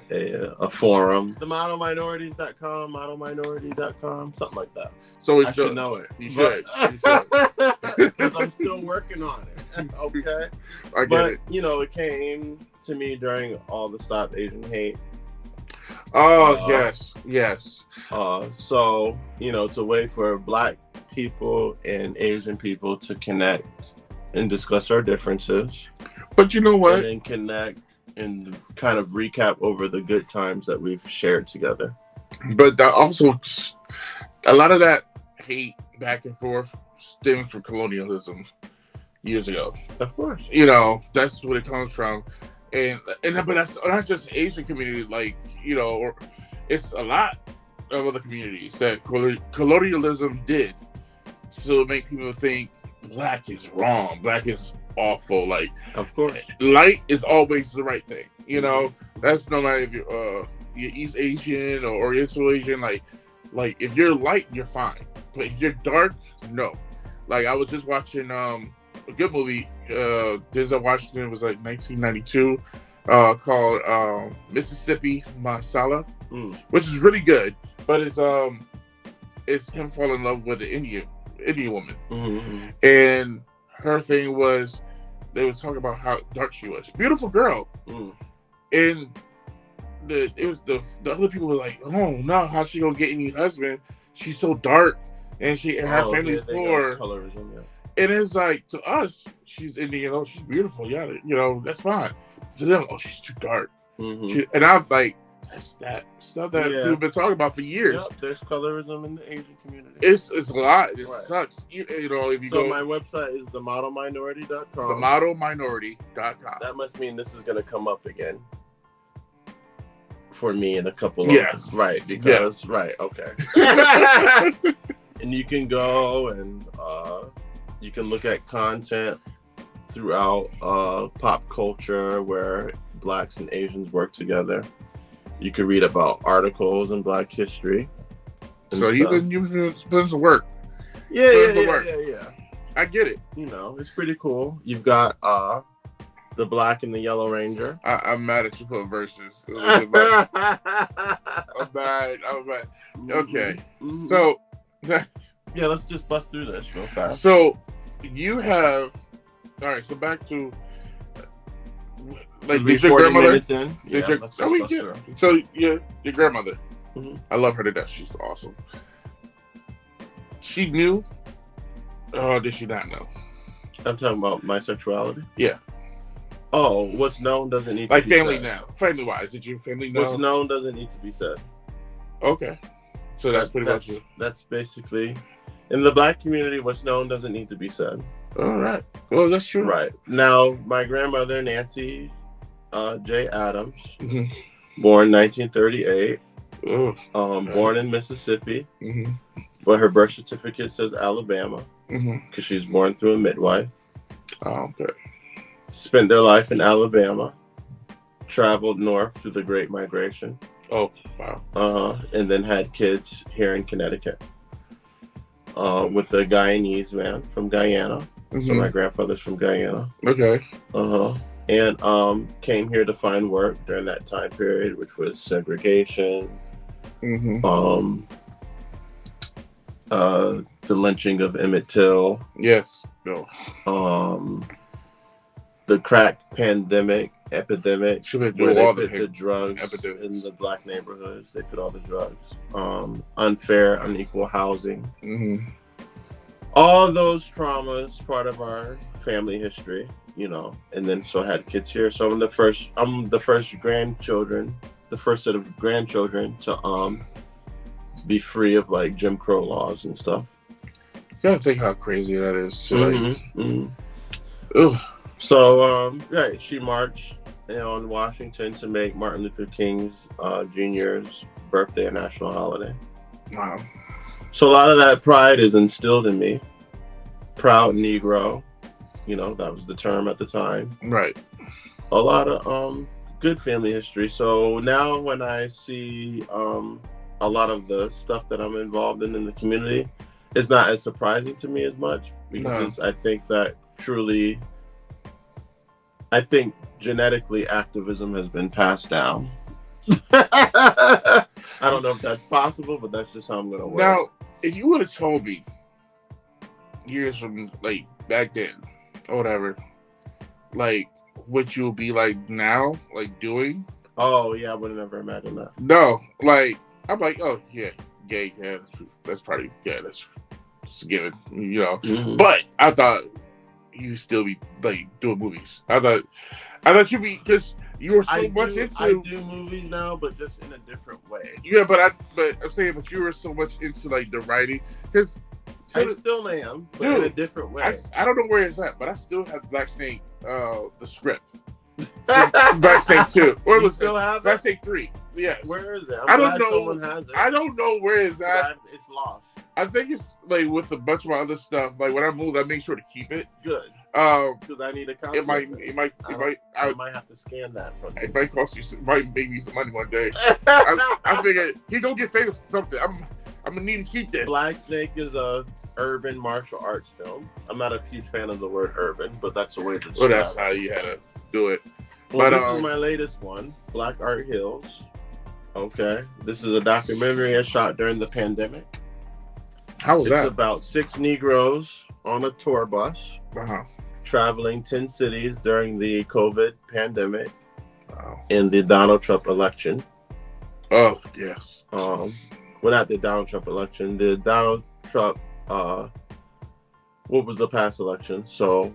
forum. The modelminorities.com, something like that. So I should know it. You should. Because I'm still working on it. Okay. I get it. You know, it came to me during all the Stop Asian Hate. Oh, yes. So, you know, it's a way for Black people and Asian people to connect and discuss our differences. But you know what? And then connect and kind of recap over the good times that we've shared together. But that also, a lot of that hate back and forth stems from colonialism years ago. Of course. You know, that's where it comes from. But that's not just Asian community, like, you know, or it's a lot of other communities that colonialism did to make people think Black is wrong, Black is awful. Like, of course, light is always the right thing. You know, that's no matter if you're East Asian or Oriental Asian. Like if you're light, you're fine. But if you're dark, no. Like I was just watching a good movie. Denzel Washington, was like 1992, called Mississippi Masala, which is really good. But it's him falling in love with an Indian woman, and her thing was they would talk about how dark she was. Beautiful girl, and the other people were like, "Oh no, how's she gonna get any husband? She's so dark, and her family's poor." Colorism, yeah. And it's like, to us, she's Indian, oh, she's beautiful, yeah, you know, that's fine. To them, oh, she's too dark. And I'm like, that's that stuff that people have been talking about for years. Yep, there's colorism in the Asian community. It's a lot. It sucks. You know, if you go. So my website is themodelminority.com. Themodelminority.com. That must mean this is going to come up again for me in a couple of right, because okay. And you can go and you can look at content throughout pop culture where Blacks and Asians work together. You can read about articles in Black history. So you've been putting some work. Yeah. I get it. You know, it's pretty cool. You've got the Black and the Yellow Ranger. I'm mad at you put verses. I'm mad. Okay. So yeah, let's just bust through this real fast. So you have, all right. So back to like, did your grandmother? So your grandmother. I love her to death. She's awesome. She knew. Did she not know? I'm talking about my sexuality. Yeah. Oh, what's known doesn't need to be family said. now. Family wise, did your family know? What's known doesn't need to be said. Okay. So that's pretty much it. That's basically, in the Black community, what's known doesn't need to be said. All right. Well, that's true. Right. Now, my grandmother, Nancy J. Adams, born 1938, born in Mississippi, but her birth certificate says Alabama because she's born through a midwife. Oh, okay. Spent their life in Alabama, traveled north through the Great Migration. Oh, wow. And then had kids here in Connecticut with a Guyanese man from Guyana. So my grandfather's from Guyana. Okay. And came here to find work during that time period, which was the lynching of Emmett Till. Yes. No. The crack epidemic, Should have where do they all put the drugs epidemics in the black neighborhoods. They put all the drugs. Unfair, unequal housing. Mm-hmm. All those traumas, part of our family history, you know. And then so I had kids here. So I'm the first grandchildren, the first set of grandchildren to be free of like Jim Crow laws and stuff. You gotta think how crazy that is to Ugh. So right, she marched on Washington to make Martin Luther King's Jr.'s birthday a national holiday. Wow. So a lot of that pride is instilled in me. Proud Negro, you know, that was the term at the time. Right. A lot of good family history. So now when I see a lot of the stuff that I'm involved in the community, it's not as surprising to me as much, because I think that truly, I think genetically activism has been passed down. I don't know if that's possible, but that's just how I'm gonna work. Now, if you would have told me years from like back then or whatever, like what you'll be like now, like doing. Oh yeah, I would have never imagined that. No, like I'm like, oh yeah, gay, yeah, that's probably that's a given, you know. Mm-hmm. But I thought you still be like doing movies. I thought you'd be, because you were so much into. I do movies now, but just in a different way. Yeah, but I'm saying, but you were so much into like the writing, because I still am, but in a different way. I don't know where it's at, but I still have Black Snake, the script. Black Snake 2. Where was still have Black it? Snake 3? Yes. Where is it? I don't know. Someone has it. I don't know where it's at. It's lost. I think it's like with a bunch of my other stuff. Like when I move, I make sure to keep it. Good. Because I need a copy. It might. I might have to scan that from you. It might cost you. Might make me some money one day. I figured he gonna get famous for something. I'm gonna need to keep this. Black Snake is a urban martial arts film. I'm not a huge fan of the word urban, but that's the way to describe. Well, that's how you had to do it. Well, this is my latest one, Black Art Hills. Okay, this is a documentary I shot during the pandemic. How was that? It's about 6 Negroes on a tour bus, traveling 10 cities during the COVID pandemic, in the Donald Trump election. Oh yes. Well, not the Donald Trump election. The Donald Trump. What was the past election? So,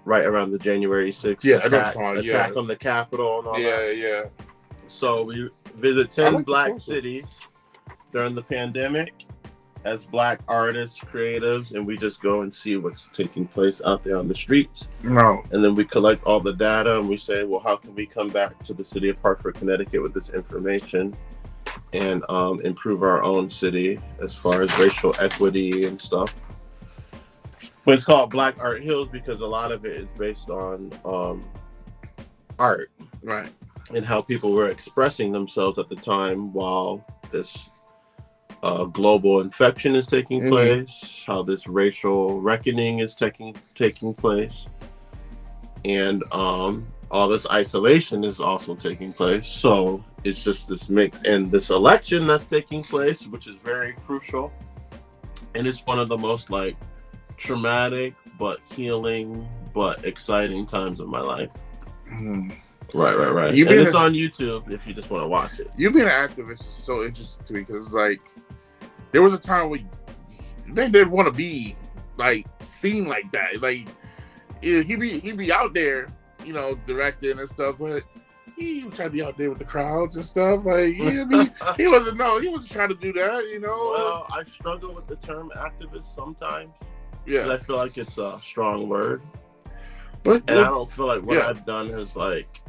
right around the January 6th attack on the Capitol and all that. Yeah. So we visit 10 Black cities during the pandemic as Black artists, creatives, and we just go and see what's taking place out there on the streets. No. And then we collect all the data and we say, well, how can we come back to the city of Hartford, Connecticut with this information and improve our own city as far as racial equity and stuff. But it's called Black Art Hills because a lot of it is based on art. Right. And how people were expressing themselves at the time while this global infection is taking place, how this racial reckoning is taking place, and all this isolation is also taking place. So it's just this mix, and this election that's taking place, which is very crucial, and it's one of the most like traumatic but healing but exciting times of my life. Right. And it's on YouTube if you just want to watch it. You being an activist is so interesting to me because, like, there was a time where they didn't want to be like seen like that. Like, he'd be out there, you know, directing and stuff, but he was trying to be out there with the crowds and stuff. Like, he wasn't trying to do that, you know. Well, I struggle with the term activist sometimes. Yeah, and I feel like it's a strong word, and I don't feel like what I've done has like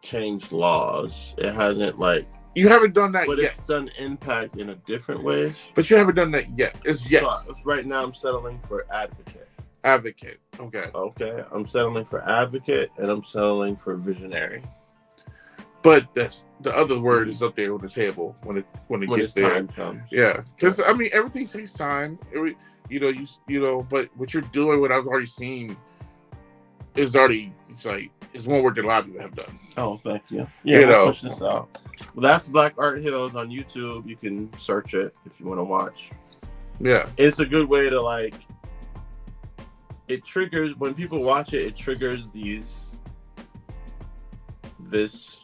changed laws. It hasn't like you haven't done that but yet. It's done impact in a different way. But you haven't done that yet. It's yes. So right now I'm settling for advocate. Okay. I'm settling for advocate and I'm settling for visionary. But that's the other word is up there on the table when it gets there. Time comes. Yeah, because I mean everything takes time. But what you're doing, what I've already seen, is already it's one work that a lot of people have done. Oh, thank you. Yeah, we'll push this out. Well, that's Black Art Hills on YouTube. You can search it if you want to watch. Yeah. It's a good way to like. It triggers when people watch it. It triggers this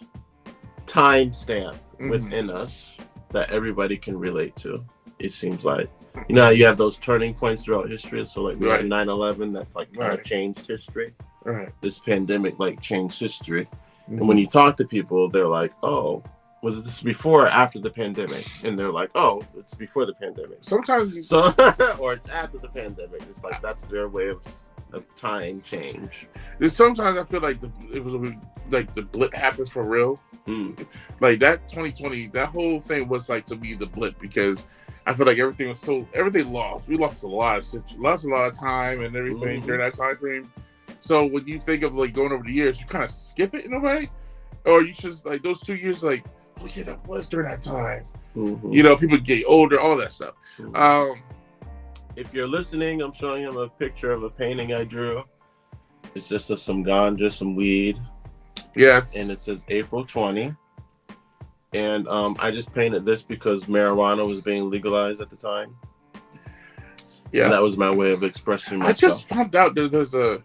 timestamp within us that everybody can relate to. It seems like, you know, you have those turning points throughout history. So like we had 9/11 that like kind of changed history. Right. This pandemic like changed history. And when you talk to people, they're like, "Oh, was this before or after the pandemic?" And they're like, "Oh, it's before the pandemic." Sometimes, or it's after the pandemic. It's like that's their way of time change. Sometimes I feel like it was like the blip happened for real. Like that 2020, that whole thing was like to me the blip, because I feel like everything lost. We lost a lot of time and everything during that time frame. So when you think of like going over the years, you kind of skip it in a way, or you just like those 2 years, like, oh yeah, that was during that time. You know, people get older, all that stuff. If you're listening, I'm showing him a picture of a painting I drew. It's just of some ganja, some weed. Yes. And it says April 20. And I just painted this because marijuana was being legalized at the time. Yeah. And that was my way of expressing myself. I just found out that there's a...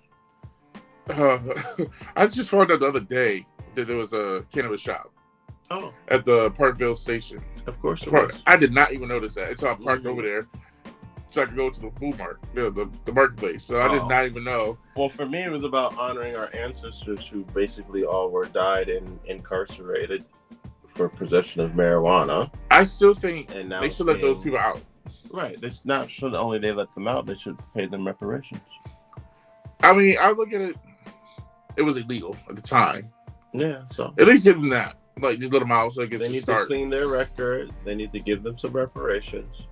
I just found out the other day that there was a cannabis shop. Oh. At the Parkville station. Of course it was. I did not even notice that until I parked over there, so I could go to the food mart, the marketplace. So I did not even know. Well, for me, it was about honoring our ancestors who basically all were died and incarcerated for possession of marijuana. I still think they should let those people out. Right. They not should only they let them out, they should pay them reparations. I mean, I look at it. It was illegal at the time. Yeah. So at least give them that. Like, just let them out so they need to clean their record. They need to give them some reparations.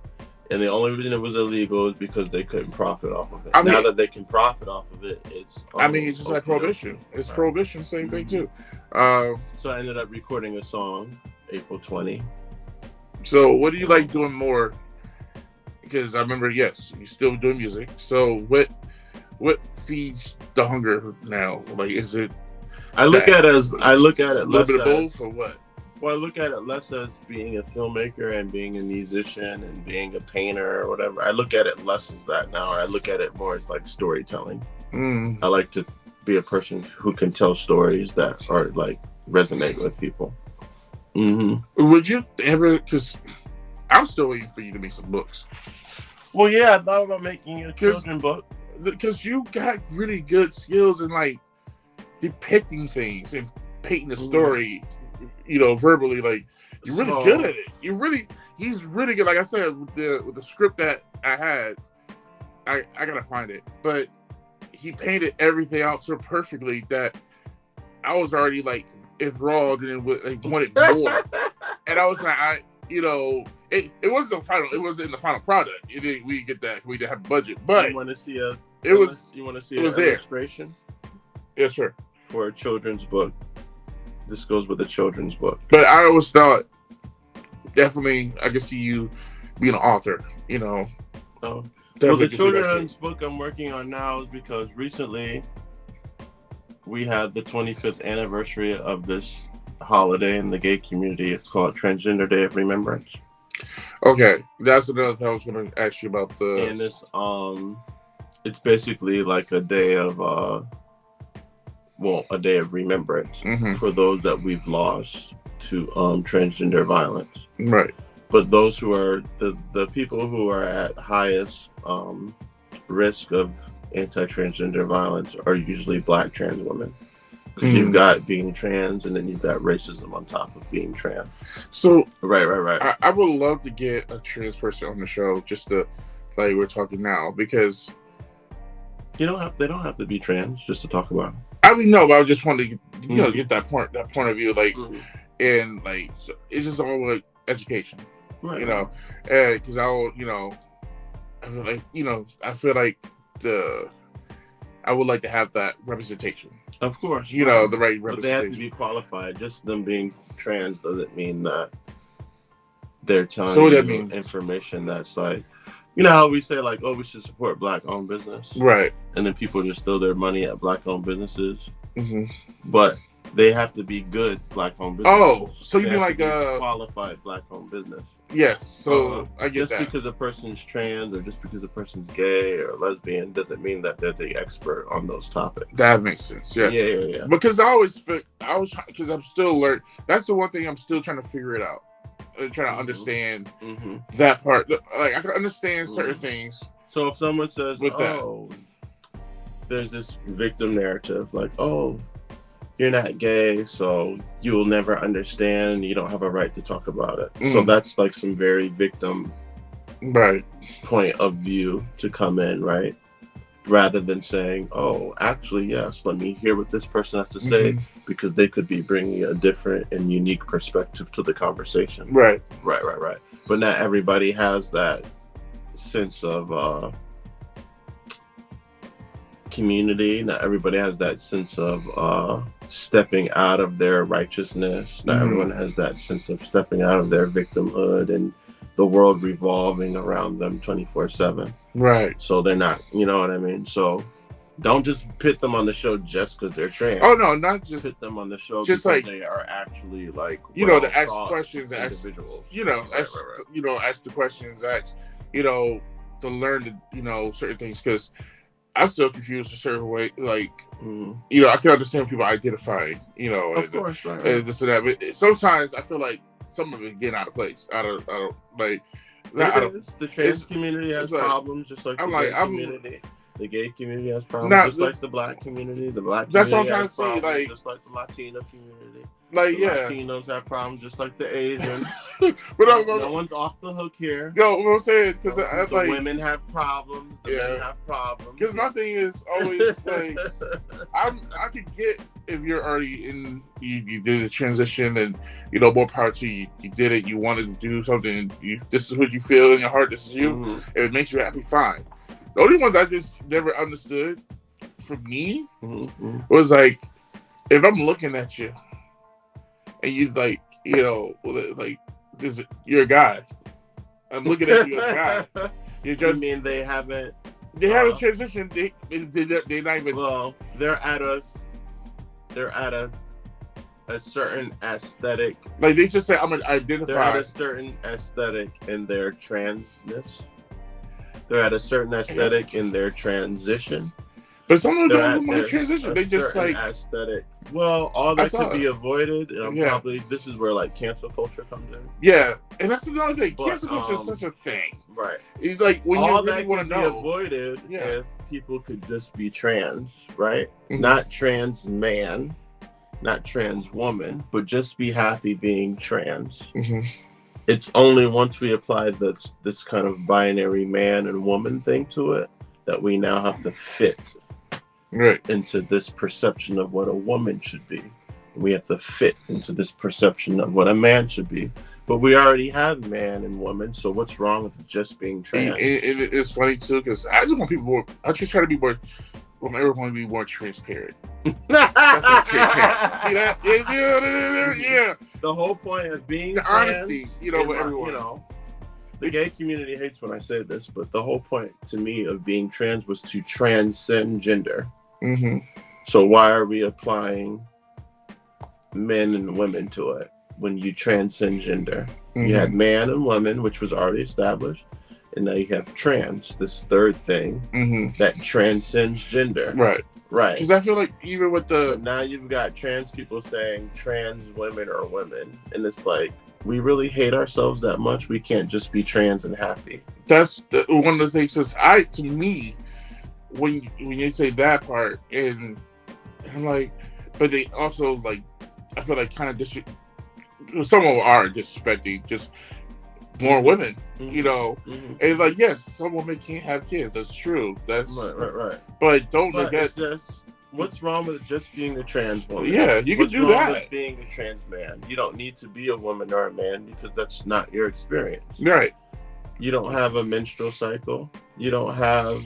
And the only reason it was illegal is because they couldn't profit off of it. Now that they can profit off of it, it's... it's just like prohibition. It's prohibition, same thing too. So I ended up recording a song, April 20. So what do you like doing more? Because I remember, yes, you're still doing music. So what feeds the hunger now? Like, is it... I look at it a little bit of both, or what? Well, I look at it less as being a filmmaker and being a musician and being a painter or whatever. I look at it less as that now. I look at it more as like storytelling. I like to be a person who can tell stories that are like resonate with people. Would you ever? Because I'm still waiting for you to make some books. Well, yeah, I thought about making a children's book because you got really good skills in like depicting things and painting the story, you know, verbally. Like, you're really good at it. He's really good. Like I said, with the script that I had, I gotta find it, but he painted everything out so perfectly that I was already like enthralled and wanted more. And I was like, it wasn't the final. It wasn't in the final product. We didn't get that. We didn't have a budget. But you want to see an illustration? Yes, sir. For a children's book. This goes with a children's book. But I always thought, definitely, I could see you being an author, you know. Oh. Well, the children's book I'm working on now is because recently we had the 25th anniversary of this holiday in the gay community. It's called Transgender Day of Remembrance. Okay. That's another thing I was going to ask you about. And it's basically like a day of... a day of remembrance for those that we've lost to transgender violence. Right. But those who are the people who are at highest risk of anti-transgender violence are usually Black trans women. Because you've got being trans and then you've got racism on top of being trans. So right. I would love to get a trans person on the show just to, like we're talking now, because they don't have to be trans just to talk about it. I mean, no, but I just wanted to get that point of view, like, and like, so it's just all like education, right. You know, because I feel like I would like to have that representation. Of course, the right representation. But they have to be qualified. Just them being trans doesn't mean that they're telling you information that's like, you know how we say like, oh, we should support Black-owned business, right? And then people just throw their money at Black-owned businesses, but they have to be good Black-owned businesses. Oh, so you mean like a qualified Black-owned business? Yes, so I get just that. because a person's trans or just because a person's gay or lesbian doesn't mean that they're the expert on those topics. That makes sense. Yeah. Yeah. Because because I'm still learning. That's the one thing I'm still trying to figure it out. Trying to understand that part. Like I can understand certain things. So if someone says, with there's this victim narrative, like, oh, you're not gay, so you'll never understand. You don't have a right to talk about it. So that's like some very victim point of view to come in, right? Rather than saying, oh, actually, yes, let me hear what this person has to say, because they could be bringing a different and unique perspective to the conversation. Right. But not everybody has that sense of community. Not everybody has that sense of stepping out of their righteousness. Not everyone has that sense of stepping out of their victimhood and the world revolving around them 24/7. Right. So they're not, you know what I mean? So don't just put them on the show just because they're trans. Oh no, not just put them on the show just because like they are actually like, you know, to ask questions, individuals. Ask the questions, to learn certain things, because I'm still confused a certain way. Like, I can understand people identifying, of course, right. And this and that. But sometimes I feel like some of it getting out of place. The trans community has problems, just like the gay community. The gay community has problems, just like the black community. The black community that's what I'm trying to say. Like, just like the Latino community. Like, Latinos have problems, just like the Asians. But no one's off the hook here. Yo, what I'm saying, because the women have problems. The men have problems. Because my thing is always like, I could get if you're already in, you did the transition, and more power to you. You did it. You wanted to do something. This is what you feel in your heart. This is you. If it makes you happy, fine. The only ones I just never understood, for me, was like, if I'm looking at you, and you like, you're a guy. I'm looking at you as a guy. You mean they haven't transitioned. They not even. Well, they're at a certain aesthetic. Like, they just say, I'm gonna identify. They're at a certain aesthetic in their transness. They're at a certain aesthetic in their transition. But some of them don't want to transition. They just like aesthetic. Well, all that could be avoided. And probably this is where like cancel culture comes in. Yeah, and that's another thing. Cancel culture is such a thing. Right. It's like when all you really want to be avoided if people could just be trans, right? Not trans man, not trans woman, but just be happy being trans. It's only once we apply this kind of binary man and woman thing to it that we now have to fit into this perception of what a woman should be. We have to fit into this perception of what a man should be. But we already have man and woman, so what's wrong with just being trans? It's funny too, because I just want people more. I just try to be more. Well, everyone to be more transparent. That's transparent. See that? Yeah. The whole point of being the trans, honesty, with everyone. The gay community hates when I say this, but the whole point to me of being trans was to transcend gender. So why are we applying men and women to it when you transcend gender? You had man and woman, which was already established, and now you have trans, this third thing that transcends gender. Right. Because I feel like even with but now you've got trans people saying trans women are women, and it's like, we really hate ourselves that much. We can't just be trans and happy. That's one of the things. To me, when you say that part, and I'm like, but they also like, I feel like kind of some of them are disrespecting just more women, and like, yes, some women can't have kids. That's true. That's right. But don't forget. What's wrong with just being a trans woman? Yeah, you can do that. With being a trans man, you don't need to be a woman or a man because that's not your experience. Right. You don't have a menstrual cycle. You don't have,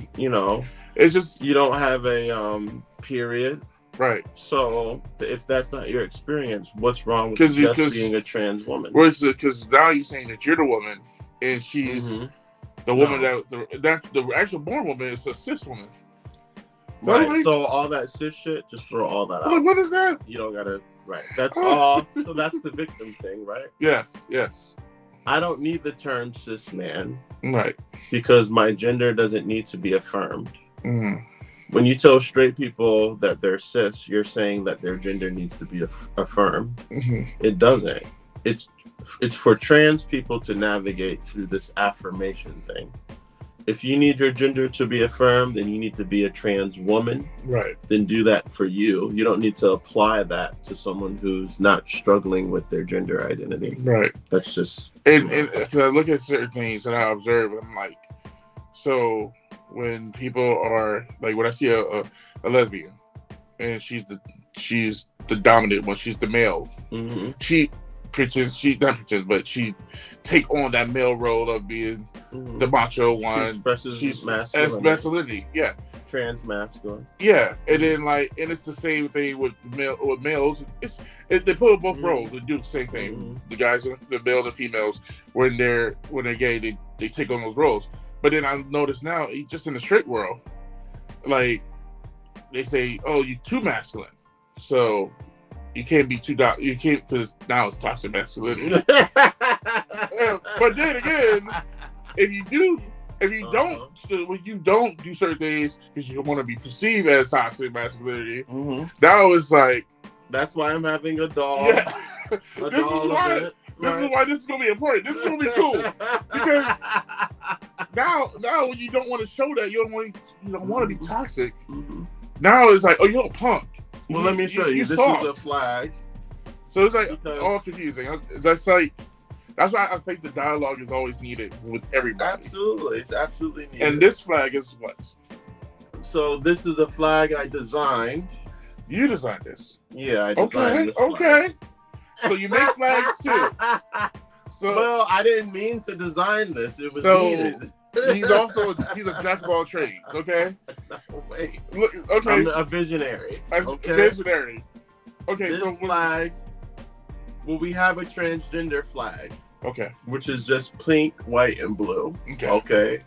it's just you don't have a period. Right. So if that's not your experience, what's wrong with just being a trans woman? Because now you're saying that you're the woman, and she's the woman that the actual born woman is a cis woman. Right. So all that cis shit, just throw all that out. Like, what is that? You don't gotta. Right. That's all. So that's the victim thing, right? Yes. I don't need the term cis man. Right. Because my gender doesn't need to be affirmed. Mm. When you tell straight people that they're cis, you're saying that their gender needs to be affirmed. Mm-hmm. It doesn't. It's for trans people to navigate through this affirmation thing. If you need your gender to be affirmed and you need to be a trans woman, right, then do that for you. You don't need to apply that to someone who's not struggling with their gender identity. Right. That's just... And cause I look at certain things and I observe, and I'm like, so when people are like, when I see a lesbian and she's the dominant one, she's the male. Mm-hmm. She but she take on that male role of being the macho one. She expresses masculinity. Yeah. Trans masculine. Yeah. And then and it's the same thing with males. They pull both roles and do the same thing. Mm-hmm. The guys, the male and the females, when they're gay, they take on those roles. But then I notice now, just in the straight world, like they say, "Oh, you're too masculine," so you can't be too you can't, because now it's toxic masculinity. But then again, if you don't do certain things because you want to be perceived as toxic masculinity, now it's like, that's why I'm having a dog. Yeah. This is why this is gonna be important. This is gonna be cool because now when you don't want to show that, you don't want to be toxic. Now it's like, oh, you're a punk. Well, let me show you. This soft. is a flag. So it's like all confusing. That's why I think the dialogue is always needed with everybody. Absolutely, it's absolutely needed. And this flag is what? So this is a flag I designed. You designed this? Yeah, I designed this flag. Okay. So you make flags too. Well, I didn't mean to design this. It was needed. He's a jack of all trades. Okay. No, wait. Look, okay. I'm a visionary. Visionary. Okay. This flag. Well, we have a transgender flag. Okay. Which is just pink, white, and blue. Okay. Okay.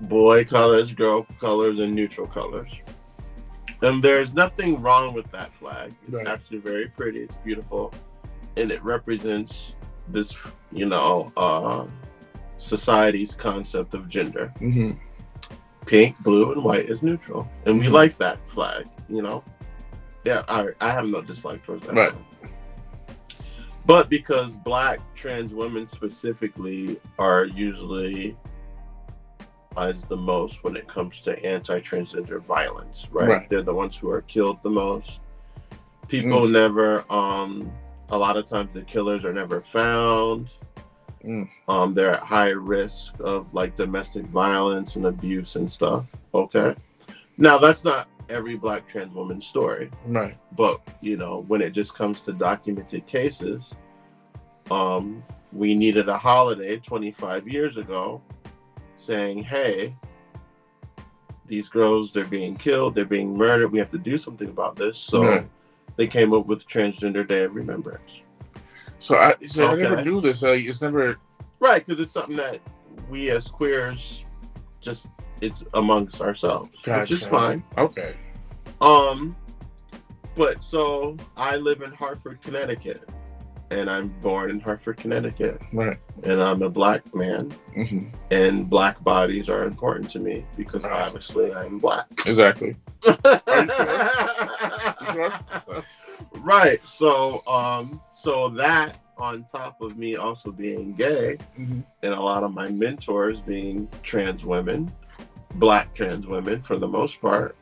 Boy colors, girl colors, and neutral colors. And there's nothing wrong with that flag. It's actually very pretty. It's beautiful. And it represents this, society's concept of gender. Mm-hmm. Pink, blue, and white is neutral. And we like that flag, Yeah, I have no dislike towards that flag. But because Black trans women specifically are usually as the most when it comes to anti-transgender violence, right? They're the ones who are killed the most. People never, a lot of times the killers are never found. They're at high risk of domestic violence and abuse and stuff. Okay. Now that's not every Black trans woman's story. Right. But, when it just comes to documented cases, we needed a holiday 25 years ago saying, hey, these girls, they're being killed, they're being murdered, we have to do something about this. So they came up with Transgender Day of Remembrance. So I never knew this. It's never... Right, because it's something that we as queers, it's amongst ourselves, which is fine. Okay. But so I live in Hartford, Connecticut. And I'm born in Hartford, Connecticut. Right. And I'm a Black man. Mm-hmm. And Black bodies are important to me because obviously I'm Black. Exactly. Right. So that on top of me also being gay, and a lot of my mentors being trans women, Black trans women for the most part,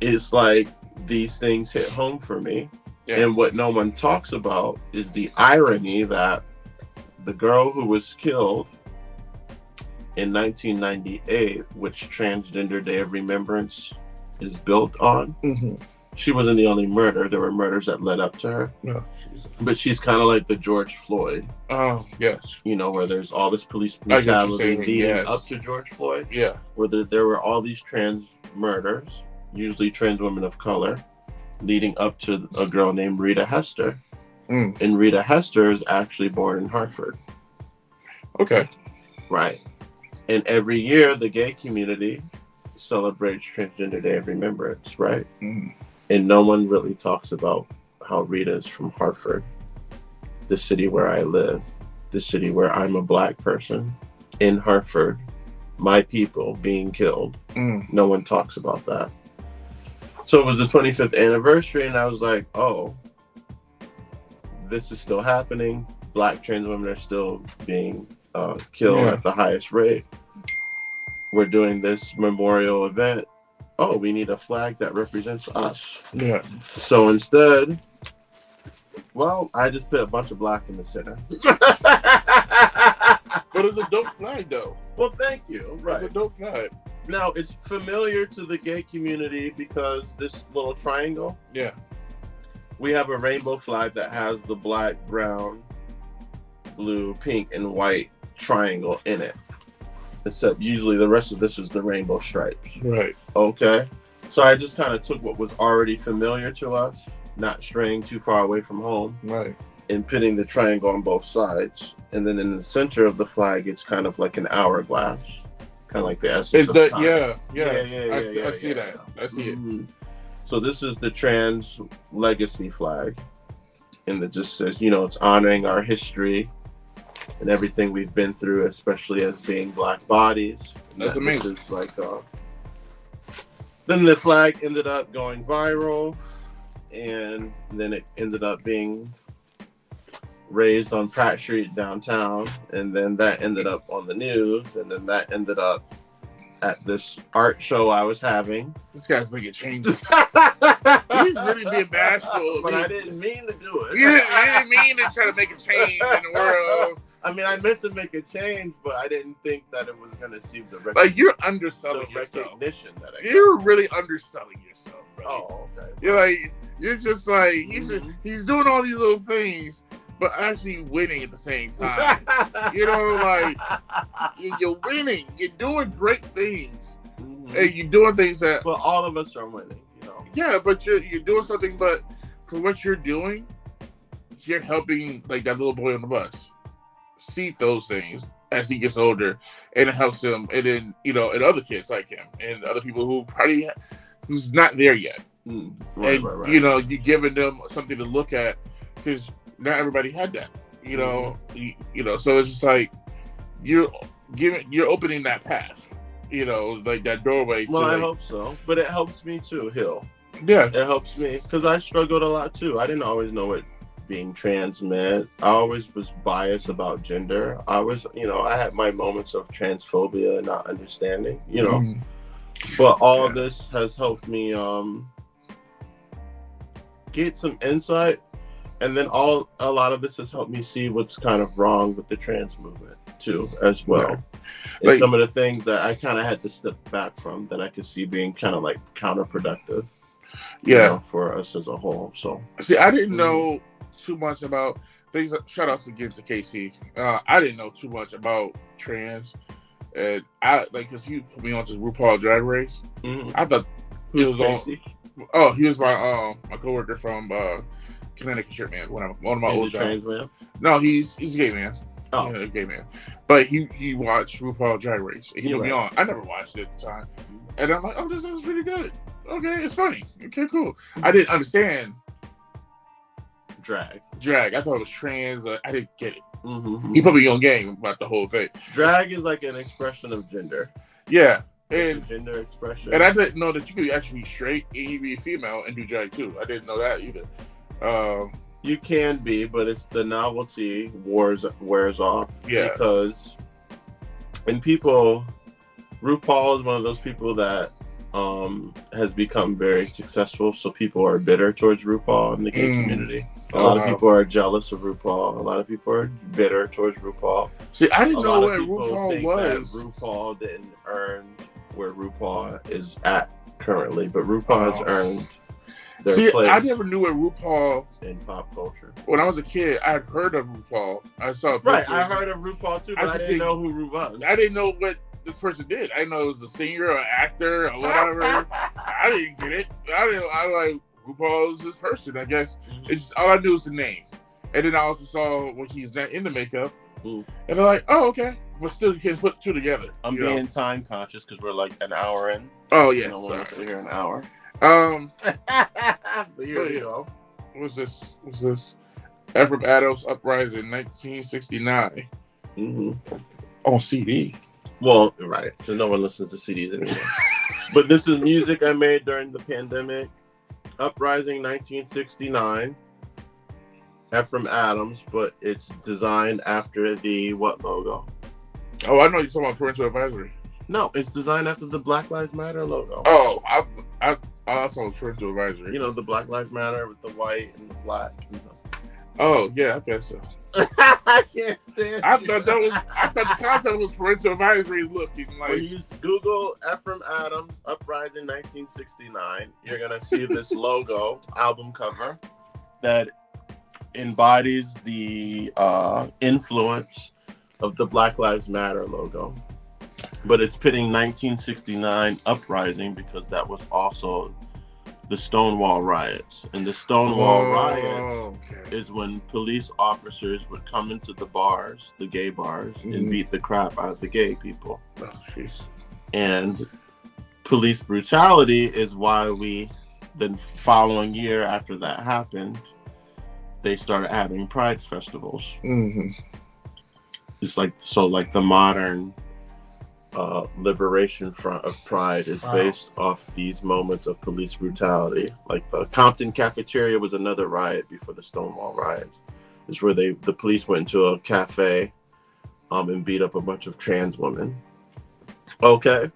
it's like these things hit home for me. Yeah. And what no one talks about is the irony that the girl who was killed in 1998, which Transgender Day of Remembrance is built on, she wasn't the only murder. There were murders that led up to her. No, but she's kind of like the George Floyd. Oh, yes. Where there's all this police brutality leading up to George Floyd. Yeah. Where there were all these trans murders, usually trans women of color, leading up to a girl named Rita Hester. And Rita Hester is actually born in Hartford. Okay. Right. And every year, the gay community celebrates Transgender Day of Remembrance, right? And no one really talks about how Rita is from Hartford. the city where I live, the city where I'm a Black person in Hartford, my people being killed. No one talks about that. So it was the 25th anniversary, and I was like, oh, this is still happening. Black trans women are still being killed at the highest rate. We're doing this memorial event. Oh, we need a flag that represents us. Yeah. So instead, well, I just put a bunch of black in the center. But it's a dope flag, though. Well, thank you. Right. It's a dope flag. Now, it's familiar to the gay community because this little triangle. Yeah. We have a rainbow flag that has the black, brown, blue, pink, and white triangle in it. Except usually the rest of this is the rainbow stripes. Right. Okay. So I just kind of took what was already familiar to us, not straying too far away from home. Right. And putting the triangle on both sides. And then in the center of the flag, it's kind of like an hourglass. Kind of like the essence of time. I see that. I see it. So this is the Trans Legacy Flag. And it just says, you know, it's honoring our history and everything we've been through, especially as being Black bodies. That's amazing. This is like, then the flag ended up going viral, and then it ended up being raised on Pratt Street downtown, and then that ended up on the news, and then that ended up at this art show I was having. This guy's making changes. He's really being bashful. But I didn't mean to do it. You didn't mean to try to make a change in the world. I mean, I meant to make a change, but I didn't think that it was going to see the like you're underselling yourself. Recognition that I got. You're really underselling yourself, bro. Oh, okay. You're like, you're just like, he's doing all these little things, but actually winning at the same time. You know, like, you're winning. You're doing great things. And you're doing things that... Well, all of us are winning, you know. Yeah, but you're doing something, but for what you're doing, you're helping, like, that little boy on the bus see those things as he gets older, and it helps him, and then, you know, and other kids like him, and other people who probably, who's not there yet. Right. You know, you're giving them something to look at, because not everybody had that, you know. You know, so it's just like you're opening that path, you know, like that doorway. Well, I hope so, but it helps me too, Hill. Yeah, it helps me because I struggled a lot too. I didn't always know what being trans meant. I always was biased about gender. I had my moments of transphobia and not understanding, you know. But all this has helped me get some insight. And then a lot of this has helped me see what's kind of wrong with the trans movement too, as well. Yeah. And like, some of the things that I kind of had to step back from that I could see being kind of like counterproductive, you know, for us as a whole. So see, I didn't know too much about things. Shout outs again to Casey. I didn't know too much about trans, and I like because he put me on to RuPaul Drag Race. I thought he was Casey? He was my coworker from Connecticut shirt man. One of my old trans man. No, he's a gay man. Oh, yeah, a gay man. But he watched RuPaul Drag Race. He put me on. I never watched it at the time, and I'm like, oh, this is pretty good. Okay, it's funny. Okay, cool. I didn't understand drag. I thought it was trans. I didn't get it. He put me on game about the whole thing. Drag is like an expression of gender. Yeah. And gender expression. And I didn't know that you could actually be straight and you be female and do drag too. I didn't know that either. You can be, but it's the novelty wears off. Yeah. Because RuPaul is one of those people that has become very successful, so people are bitter towards RuPaul in the gay community. A lot of people are jealous of RuPaul. A lot of people are bitter towards RuPaul. See, I didn't know what RuPaul was. RuPaul didn't earn where RuPaul is at currently, but RuPaul has earned their place. I never knew what RuPaul in pop culture. When I was a kid, I had heard of RuPaul. I saw pictures. I heard of RuPaul too, but I didn't know who Ru was. I didn't know what this person did. I didn't know it was a singer or actor or whatever. I didn't get it. I like RuPaul is this person, I guess. It's just, all I knew was the name. And then I also saw when he's not in the makeup. And they're like, oh, okay. But still, you can't put two together. I'm being time conscious because we're like an hour in. Oh, yes. We're here an hour. But here you go. What's this? Ephraim Adamz Uprising 1969 on CD. Well, right, because no one listens to CDs anymore. But this is music I made during the pandemic. Uprising 1969. Ephraim Adamz, but it's designed after the what logo? Oh, I know you're talking about parental advisory. No, it's designed after the Black Lives Matter logo. Oh, I thought it was parental advisory. You know, the Black Lives Matter with the white and the black. Oh, yeah, I guess so. I can't stand I thought the concept was parental advisory looking like. When you Google Ephraim Adamz Uprising 1969, you're gonna see this logo album cover that embodies the influence of the Black Lives Matter logo, but it's pitting 1969 Uprising because that was also the Stonewall riots. And the Stonewall riots is when police officers would come into the bars, the gay bars, and beat the crap out of the gay people. Oh, jeez. And police brutality is why the following year after that happened, they started having pride festivals. It's like the modern liberation front of pride is based off these moments of police brutality. Like the Compton cafeteria was another riot before the Stonewall riots. It's where the police went into a cafe and beat up a bunch of trans women. Okay,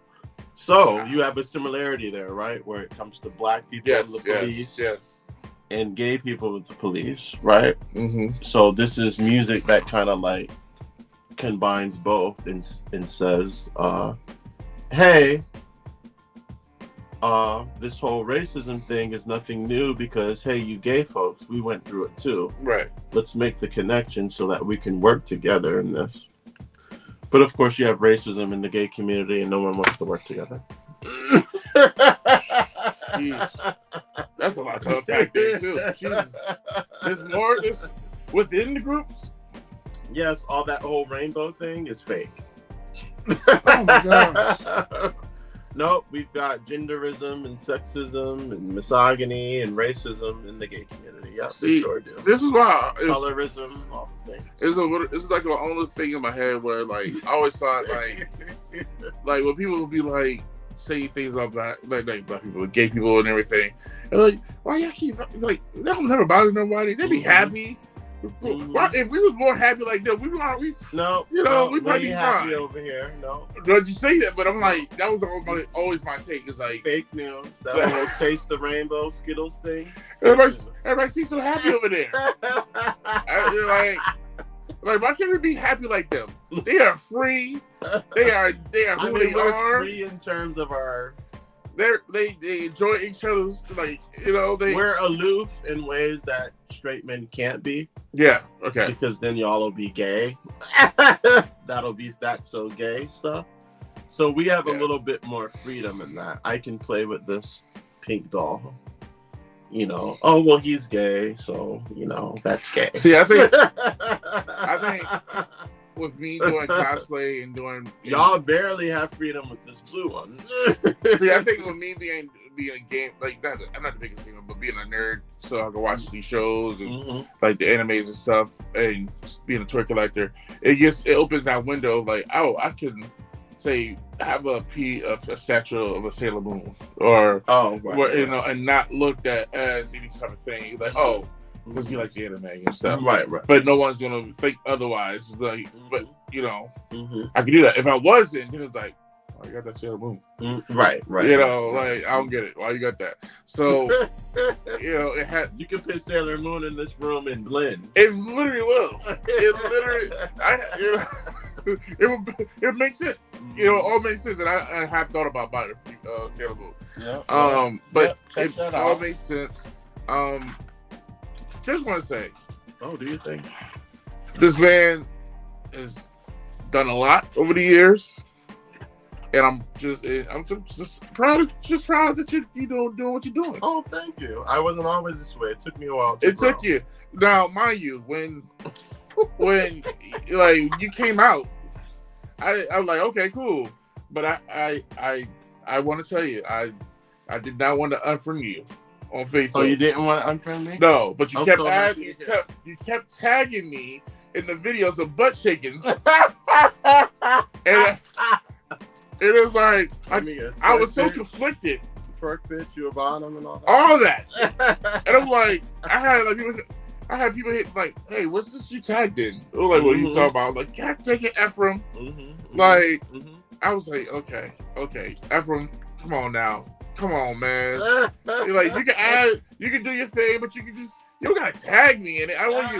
so you have a similarity there, right? Where it comes to black people and the police, and gay people with the police, right? So this is music that kind of like combines both and says, hey, this whole racism thing is nothing new because, hey, you gay folks, we went through it too. Right. Let's make the connection so that we can work together in this. But of course you have racism in the gay community and no one wants to work together. Jeez. That's a lot to unpack there too. Jesus. There's more within the groups. Yes, all that whole rainbow thing is fake. Oh my gosh. Nope, we've got genderism and sexism and misogyny and racism in the gay community. Yes, we sure do. This is why colorism, all the things. It's like the only thing in my head where like I always thought like when people would be like say things about black people, gay people and everything, and like why y'all keep like they don't never bother nobody. They be happy. Why, if we was more happy like that, we probably be happy fine over here. No, you say that, but I'm like that was always my take. Is like fake news. That whole taste the rainbow Skittles thing. Everybody seems so happy over there. Like why can't we be happy like them? They are free. They are who they are. Free in terms of our. They enjoy each other's we're aloof in ways that straight men can't be. Yeah, okay. Because then y'all will be gay. That'll be that so gay stuff. So we have a little bit more freedom in that. I can play with this pink doll. Oh well, he's gay, so that's gay. See, I think with me doing cosplay and doing y'all barely have freedom with this blue one. See, I think with me being a game like that, I'm not the biggest gamer, but being a nerd, so I can watch these shows and like the animes and stuff, and being a toy collector, it opens that window. Like, oh, I can say have a statue of a Sailor Moon, or and not looked at as any type of thing. Like, oh. Because he likes the anime and stuff, right. But no one's gonna think otherwise. Like, but I can do that. If I wasn't, then it's like, oh, you got that Sailor Moon, right. Like I don't get it. Why you got that? So, it had. You can put Sailor Moon in this room and blend. It literally will. It makes sense. It all makes sense, and I have thought about buying Sailor Moon. Yeah. But it all makes sense. Just want to say, do you think this man has done a lot over the years, and I'm just proud that you doing what you're doing. Oh, thank you. I wasn't always this way. It took me a while. Took you. Now, mind you, when like you came out, I was like, okay, cool, but I want to tell you, I did not want to unfriend you. on Facebook. So you didn't want to unfriend me? No, but you kept so you kept tagging me in the videos of butt shaking. And it is like I was so conflicted. Twerk bitch, you a bottom and all that. All that. And I'm like, I had people hit like, hey, what's this you tagged in? They're like, what are you talking about? I'm like, God dang it, Ephraim. Like, I was like, okay, Ephraim, come on now. Come on, man. You're like, you can add, you can do your thing, but you don't gotta tag me in it. I want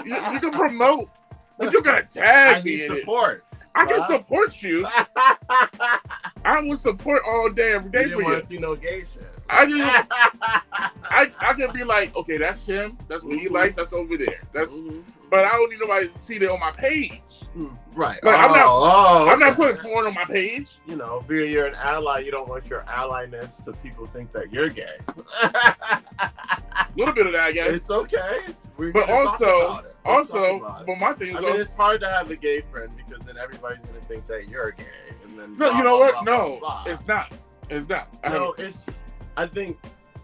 you can promote, but you gotta tag me in support. I can support you. I will support all day, every day you for you. Want to see no gay shit. I can be like, okay, that's him. That's what he likes. That's over there. That's. But I don't need nobody to see that on my page. Right. Like, I'm not putting okay. porn on my page. You know, if you're an ally, you don't want your allieness to people think that you're gay. A little bit of that, I guess. It's okay. But also, but my thing is, I mean, it's hard to have a gay friend because then everybody's gonna think that you're gay, and then no, you know what? No, it's not. It's not. I think.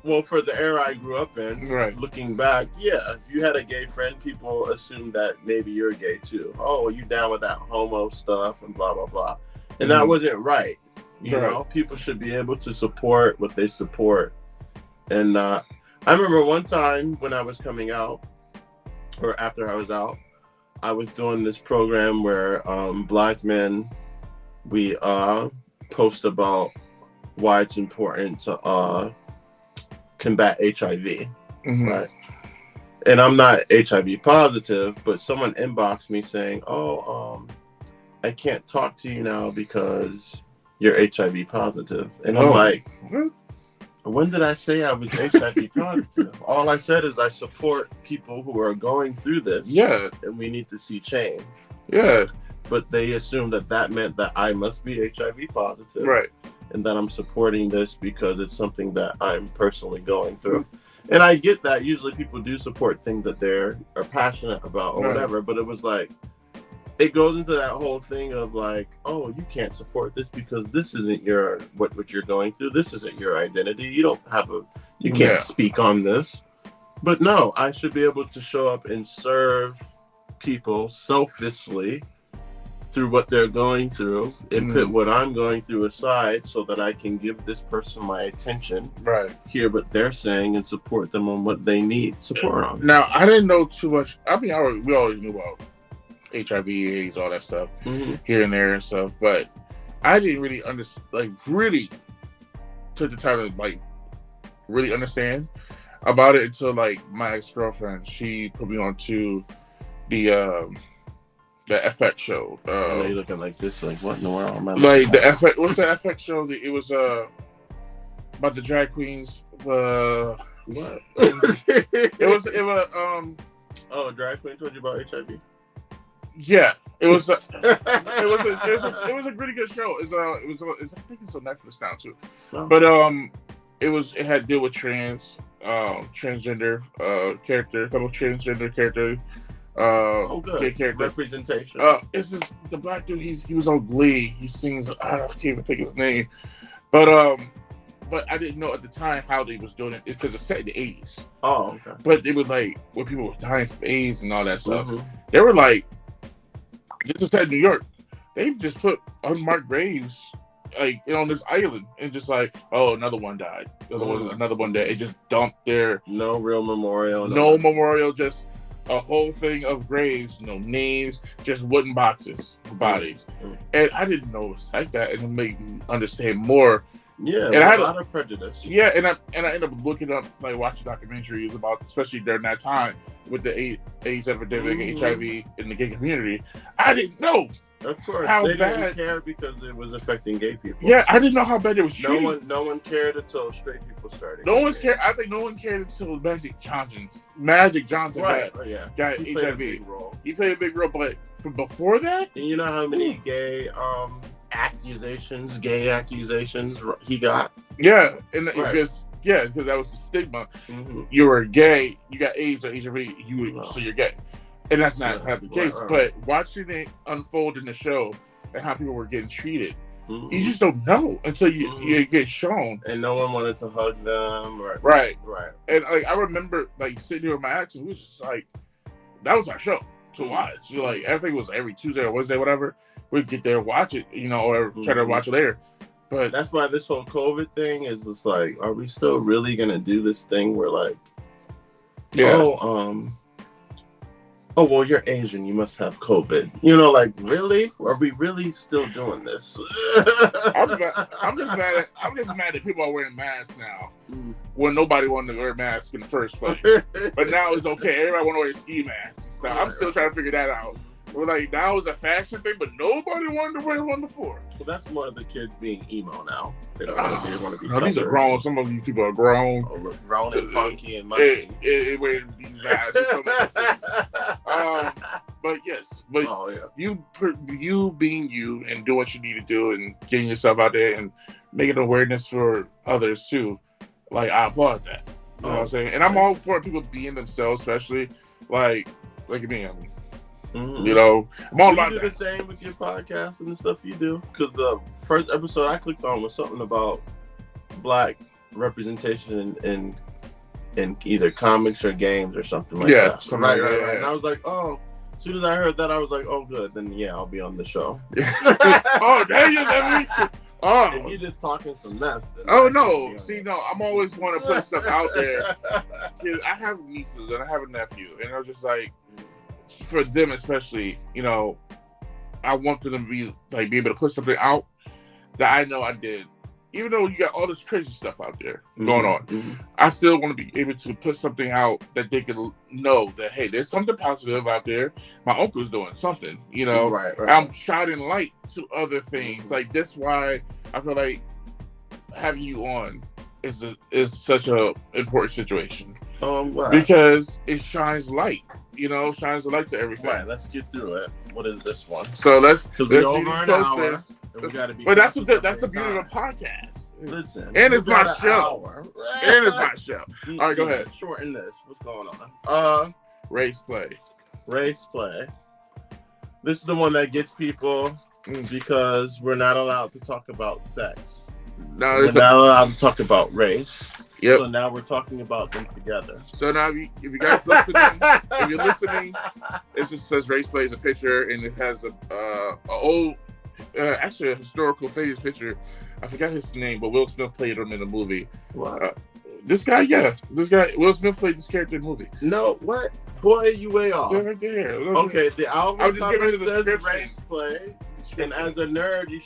Well, for the era I grew up in, looking back, yeah, if you had a gay friend, people assumed that maybe you're gay too. Oh, you down with that homo stuff and blah, blah, blah. And that wasn't right. You know, people should be able to support what they support. And I remember one time when I was coming out, or after I was out, I was doing this program where Black men, we post about why it's important to combat HIV, right? And I'm not HIV positive, but someone inboxed me saying, I can't talk to you now because you're HIV positive. And I'm like, when did I say I was HIV positive? All I said is I support people who are going through this. Yeah. And we need to see change. Yeah. But they assumed that meant that I must be HIV positive. Right. And that I'm supporting this because it's something that I'm personally going through. And I get that. Usually people do support things that they are passionate about or whatever. But it was like, it goes into that whole thing of like, oh, you can't support this because this isn't your, what you're going through. This isn't your identity. You don't have you can't speak on this. But no, I should be able to show up and serve people selfishly through what they're going through and put what I'm going through aside so that I can give this person my attention, hear what they're saying and support them on what they need support on. Now, I didn't know too much. I mean, we always knew about HIV, AIDS, all that stuff here and there and stuff, but I didn't really understand, like really took the time to like really understand about it until like my ex-girlfriend, she put me on to the FX show. You're looking like this, like what in the world? Like the FX, what's the FX show? It was about the drag queens. The what? it was Oh, drag queen told you about HIV. Yeah, it was. It was a pretty good show. It's I think it's on Netflix now too. Oh. But it had to deal with transgender character, a couple transgender characters. Good. Gay character representation. It's just the black dude. He was on Glee. He sings. I can't even think his name, but I didn't know at the time how they was doing it because it's set in the 80s. Oh, okay. But it was like when people were dying from AIDS and all that stuff. They were like, this is set in New York. They just put unmarked graves like on this island and just like, oh, another one died. Another one died. It just dumped there. No real memorial. No memorial. Just a whole thing of graves, no names, just wooden boxes, bodies. And I didn't know it was like that, and it made me understand more. Yeah, and I had a lot of prejudice. Yeah, and I ended up looking up, like watching documentaries about, especially during that time with the AIDS epidemic, HIV in the gay community. I didn't know. Of course, how they bad, didn't care because it was affecting gay people. Yeah, I didn't know how bad it was treated. No one cared until straight people started. No one cared. I think no one cared until Magic Johnson got HIV. He played a big role, but from before that, and you know how many gay accusations he got? Yeah, and because that was the stigma. You were gay, you got AIDS or HIV, so you're gay. And that's not the case. But watching it unfold in the show and how people were getting treated, You just don't know until you get shown. And no one wanted to hug them. Right. Right. And like I remember like sitting here with my ex, and we was just like, that was our show to watch. Like everything was every Tuesday or Wednesday, whatever. We'd get there, watch it, or try to watch it later. But that's why this whole COVID thing is just like, are we still really gonna do this thing where like, oh, well, you're Asian, you must have COVID. Like, really? Are we really still doing this? I'm just mad that people are wearing masks now when nobody wanted to wear masks in the first place. But now it's okay. Everybody want to wear ski masks and stuff. I'm still trying to figure that out. We're like, now it's a fashion thing, but nobody wanted to wear one before. Well, that's more of the kids being emo now. They don't want to be. No, these are grown. Some of you people are grown. Grown and funky and mushy. Wearing these masks. But yes, you being you and doing what you need to do and getting yourself out there and making awareness for others too. Like, I applaud that. You know what I'm saying? And I'm all for people being themselves, especially like me. I'm all about that. You do the same with your podcast and the stuff you do? Because the first episode I clicked on was something about Black representation in either comics or games or something like that. Right. And I was like, oh, as soon as I heard that, I was like, oh, good. Then, I'll be on the show. Oh, there you go. Oh, if you're just talking some mess. Oh, no. See, no, I'm always want to put stuff out there. I have nieces and I have a nephew. And I was just like, for them especially, I want them to be able to put something out that I know I did. Even though you got all this crazy stuff out there going on, I still want to be able to put something out that they can know that, hey, there's something positive out there. My uncle's doing something, Right. I'm shining light to other things. Like, that's why I feel like having you on is such a important situation. Wow. Because it shines light. Shines the light to everything. Right, let's get through it. What is this one? So let's be over an hour. We gotta be. But that's the beauty of the podcast. Listen, and it's my show. And it's my show. All right, go ahead. Shorten this. What's going on? Race play. This is the one that gets people because we're not allowed to talk about sex. No, we're not allowed to talk about race. Yep. So now we're talking about them together. So now, if you guys listening, if you're listening, it just says Race Play is a picture, and it has actually a historical famous picture. I forgot his name, but Will Smith played him in the movie. What? This guy, Will Smith played this character in the movie. No, what? Boy, you way off. They're right there. Okay, the album cover says the Race Play. And as a nerd, you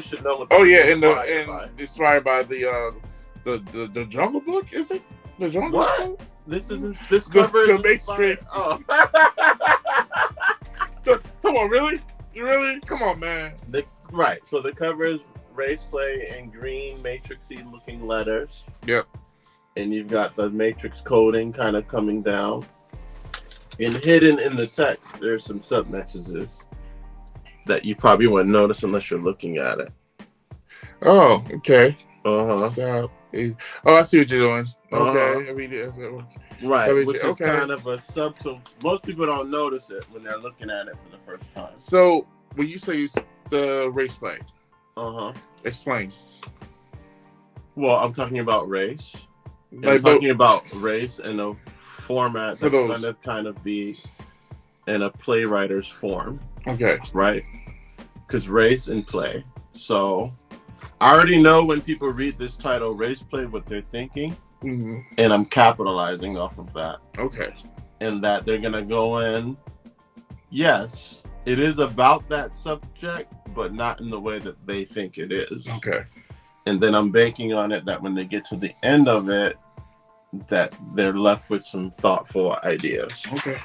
should know what. Oh yeah, and inspired by the Jungle Book, is it? The Jungle Book? This cover the Matrix. Oh. Come on, really? Come on, man. Right. So the cover is Race Play in green Matrixy looking letters. Yep. And you've got the Matrix coding kind of coming down. And hidden in the text, there's some sub messages that you probably wouldn't notice unless you're looking at it. Oh, okay. Stop. Oh, I see what you're doing. Okay. Right, which is kind of a sub. So most people don't notice it when they're looking at it for the first time. So when you say the Race Play, explain. Well, I'm talking about race. I'm talking about race in a format that's going to kind of be in a playwriter's form. Okay. Right? Because race and play. So I already know when people read this title, Race Play, what they're thinking. Mm-hmm. And I'm capitalizing off of that. Okay. And that they're going to go in, yes, it is about that subject, but not in the way that they think it is. Okay. And then I'm banking on it that when they get to the end of it, that they're left with some thoughtful ideas. Okay.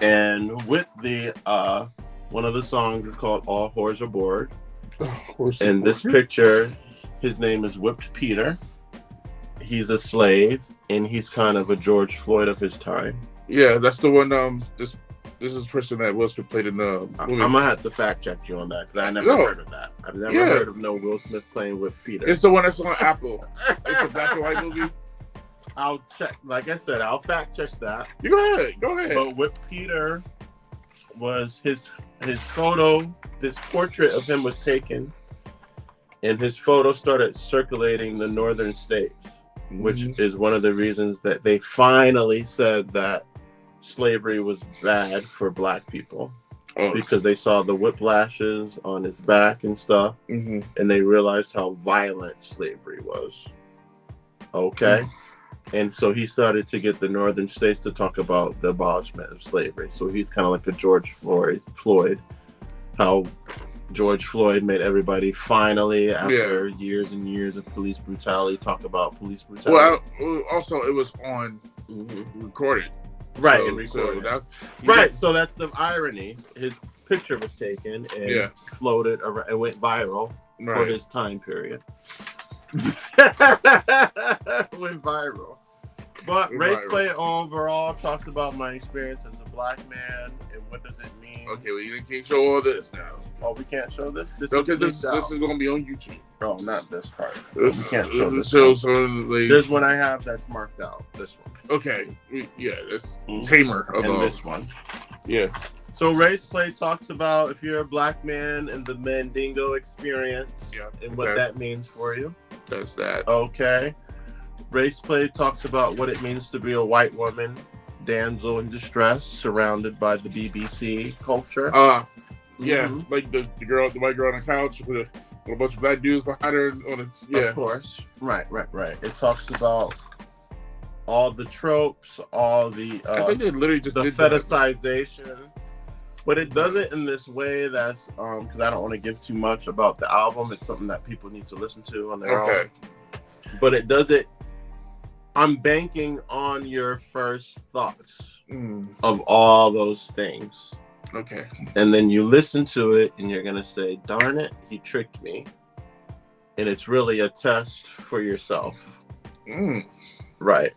And with the, one of the songs is called All Whores Aboard. And this picture, his name is Whipped Peter. He's a slave, and he's kind of a George Floyd of his time. Yeah, that's the one. This is the person that Will Smith played in the movie. I'm gonna have to fact check you on that because I never heard of that. I've never heard of no Will Smith playing with Peter. It's the one that's on Apple. It's a black and white movie. I'll check. Like I said, I'll fact check that. You go ahead. But with Peter was his photo. This portrait of him was taken and his photo started circulating the northern states, which is one of the reasons that they finally said that slavery was bad for black people, because they saw the whiplashes on his back and stuff, and they realized how violent slavery was. Okay. And so he started to get the northern states to talk about the abolishment of slavery. So he's kind of like a George Floyd, how George Floyd made everybody finally, after years and years of police brutality, talk about police brutality. Well, also it was on recorded. Right, so, and recorded. So that's the irony. His picture was taken and floated around, it went viral for his time period. Went viral. But Race Play overall talks about my experience as a black man and what does it mean. Okay, well, you can't show all this now. Oh, we can't show this? This is going to be on YouTube. Oh, not this part. We can't show this. There's one I have that's marked out. This one. Okay. Yeah, that's tamer. And this one. Yeah. So Race Play talks about if you're a black man and the Mandingo experience and what that means for you. That's that. Okay. Race Play talks about what it means to be a white woman, damsel in distress, surrounded by the BBC culture. Like the white girl on the couch with a bunch of black dudes behind her. Of course. Right. It talks about all the tropes, all the I think they literally just the fetishization. But it does it in this way that's because I don't want to give too much about the album. It's something that people need to listen to on their own. But it does it. I'm banking on your first thoughts of all those things. Okay. And then you listen to it and you're going to say, darn it, he tricked me. And it's really a test for yourself. Right.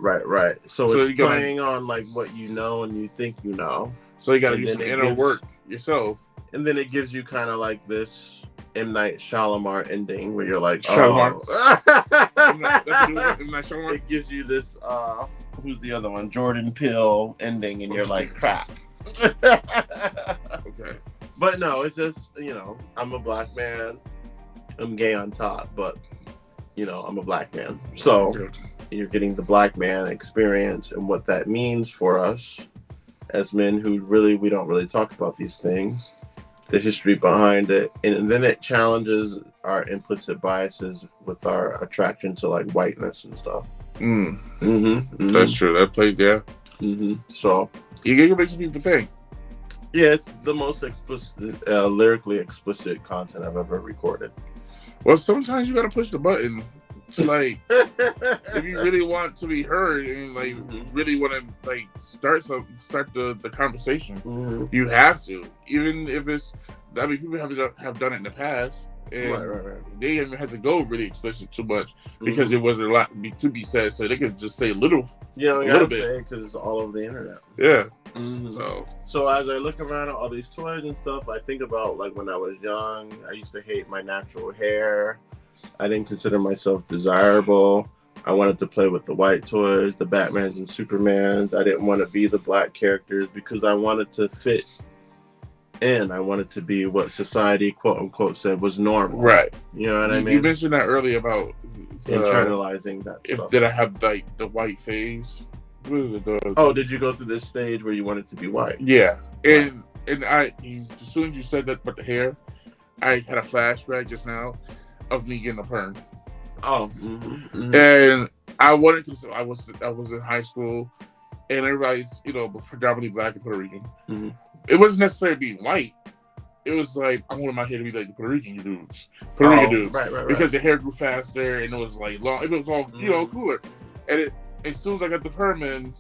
So it's playing on like what you know and you think you know. So you got to do some inner work yourself. And then it gives you kind of like this M. Night Shyamalan ending where you're like, it gives you this, who's the other one? Jordan Peele ending, and you're like, crap. Okay. But no, it's just, I'm a black man. I'm gay on top, but, I'm a black man. So you're getting the black man experience and what that means for us as men who we don't really talk about these things. The history behind it, and then it challenges our implicit biases with our attraction to like whiteness and stuff. That's true. That played So you get make some people think. Yeah, it's the most explicit, lyrically explicit content I've ever recorded. Well, sometimes you gotta push the button to like, if you really want to be heard and like really want to like start the conversation, you have to, even if it's. I mean, people have done it in the past, and they haven't had to go really explicit too much because it wasn't a lot to be said, so they could just say a little bit because it's all over the internet. Yeah. So as I look around at all these toys and stuff, I think about like when I was young, I used to hate my natural hair. I didn't consider myself desirable. I wanted to play with the white toys, the Batmans and Supermans. I didn't want to be the black characters because I wanted to fit in. I wanted to be what society, quote unquote, said was normal. Right. You know what I mean? You mentioned that earlier about internalizing that stuff. Did I have like the white phase? Did you go through this stage where you wanted to be white? Yeah. And as soon as you said that about the hair, I had a flashback just now of me getting a perm. And I wanted to. I was in high school, and everybody's predominantly black and Puerto Rican. It wasn't necessarily being white. It was like I wanted my hair to be like the Puerto Rican dudes, right. Because the hair grew faster and it was like long. It was all cooler. And as soon as I got the perm in,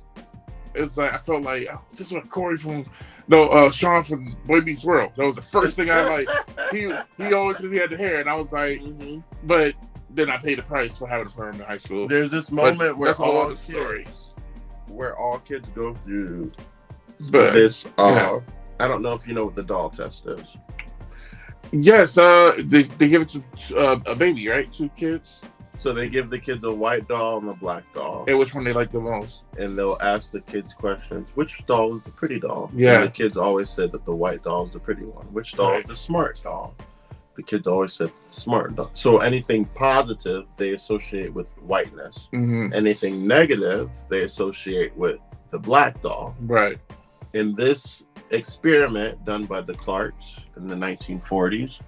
it's like I felt like this was Corey from. Sean from Boy Meets World. That was the first thing I like. He always because he had the hair, and I was like, but then I paid the price for having a perm in high school. There's this moment where all kids go through this. I don't know if you know what the doll test is. Yes, they give it to a baby, right? 2 kids. So they give the kids a white doll and a black doll. And which one they like the most? And they'll ask the kids questions. Which doll is the pretty doll? Yeah. And the kids always said that the white doll is the pretty one. Which doll is the smart doll? the kids always said smart doll. So anything positive they associate with whiteness. Anything negative they associate with the black doll. Right. In this experiment done by the Clarks in the 1940s,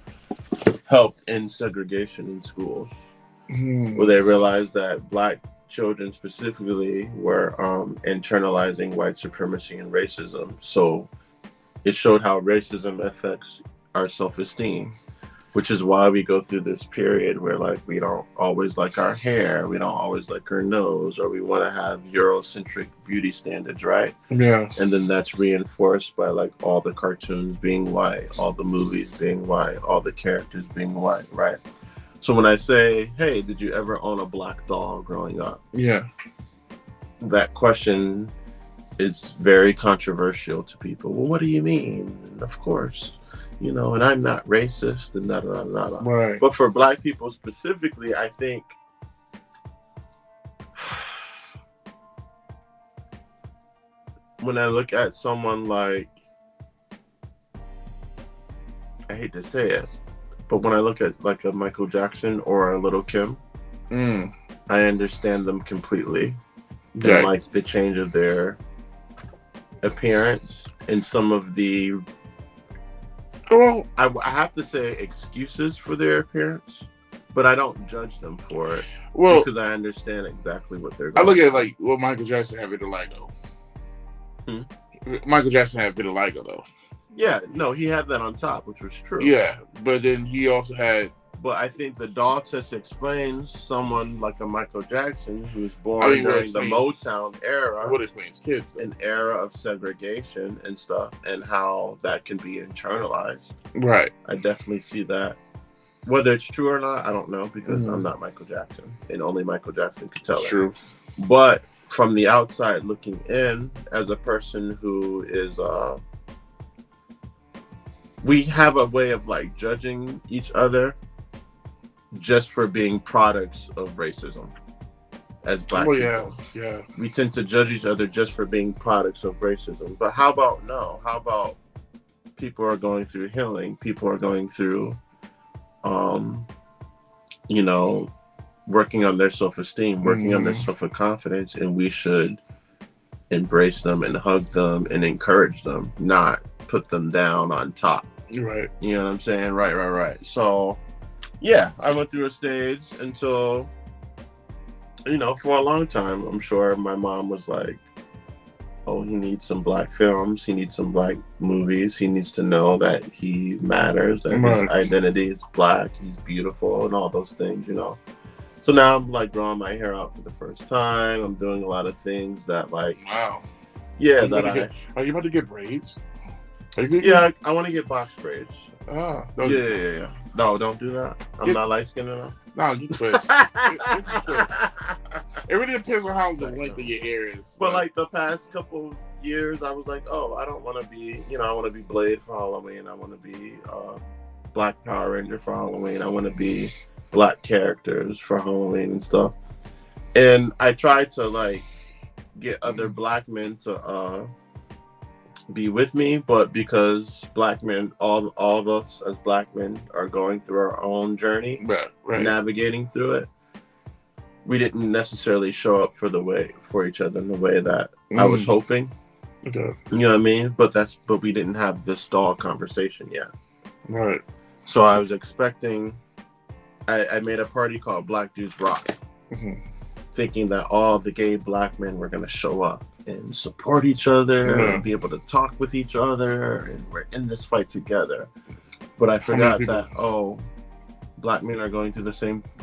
helped end segregation in schools, where they realized that black children specifically were internalizing white supremacy and racism. So it showed how racism affects our self-esteem, which is why we go through this period where like we don't always like our hair, we don't always like our nose, or we want to have Eurocentric beauty standards, right? Yeah. And then that's reinforced by like all the cartoons being white, all the movies being white, all the characters being white, right? So when I say, hey, did you ever own a black doll growing up? Yeah. That question is very controversial to people. Well, what do you mean? And of course, you know, and I'm not racist and da da da da. Right. But for black people specifically, I think when I look at someone like, I hate to say it, but when I look at like a Michael Jackson or a Little Kim, I understand them completely. Yeah. And like the change of their appearance and some of the, well, I have to say excuses for their appearance, but I don't judge them for it. Well, because I understand exactly what they're I going look at like, well, Michael Jackson had vitiligo. Michael Jackson had vitiligo though. Yeah, no, he had that on top, which was true. Yeah, but then he also had. But I think the doll test explains someone like a Michael Jackson who was born during the Motown era. What explains kids? An era of segregation and stuff, and how that can be internalized. Right. I definitely see that. Whether it's true or not, I don't know, because I'm not Michael Jackson, and only Michael Jackson could tell it. True. But from the outside looking in, as a person who is, we have a way of like judging each other just for being products of racism as black people. Yeah. We tend to judge each other just for being products of racism. But how about no? How about people are going through healing? People are going through, you know, working on their self-esteem, working on their self-confidence, and we should embrace them and hug them and encourage them, not put them down on top. Right. You know what I'm saying? Right. So, yeah, I went through a stage until, you know, for a long time, I'm sure my mom was like, oh, he needs some black films. He needs some black movies. He needs to know that he matters, that his identity is black. He's beautiful and all those things, you know. So now I'm like growing my hair out for the first time. I'm doing a lot of things that like, wow. Yeah, are you about to get braids? Yeah, I want to get box braids. Yeah. No, don't do that. I'm not light skinned enough. No, you twist. It really depends on how the length of your hair is. But like the past couple years, I was like, oh, I don't want to be, you know, I want to be Blade for Halloween. I want to be Black Power Ranger for Halloween. I want to be black characters for Halloween and stuff. And I tried to like get other black men to be with me, but because black men, all of us as black men are going through our own journey, navigating through it, we didn't necessarily show up for each other in the way that I was hoping. Okay. You know what I mean? But we didn't have this stall conversation yet. Right. So I was expecting, I made a party called Black Dudes Rock, thinking that all the gay black men were going to show up and support each other and be able to talk with each other, and we're in this fight together. But I forgot that, black men are going through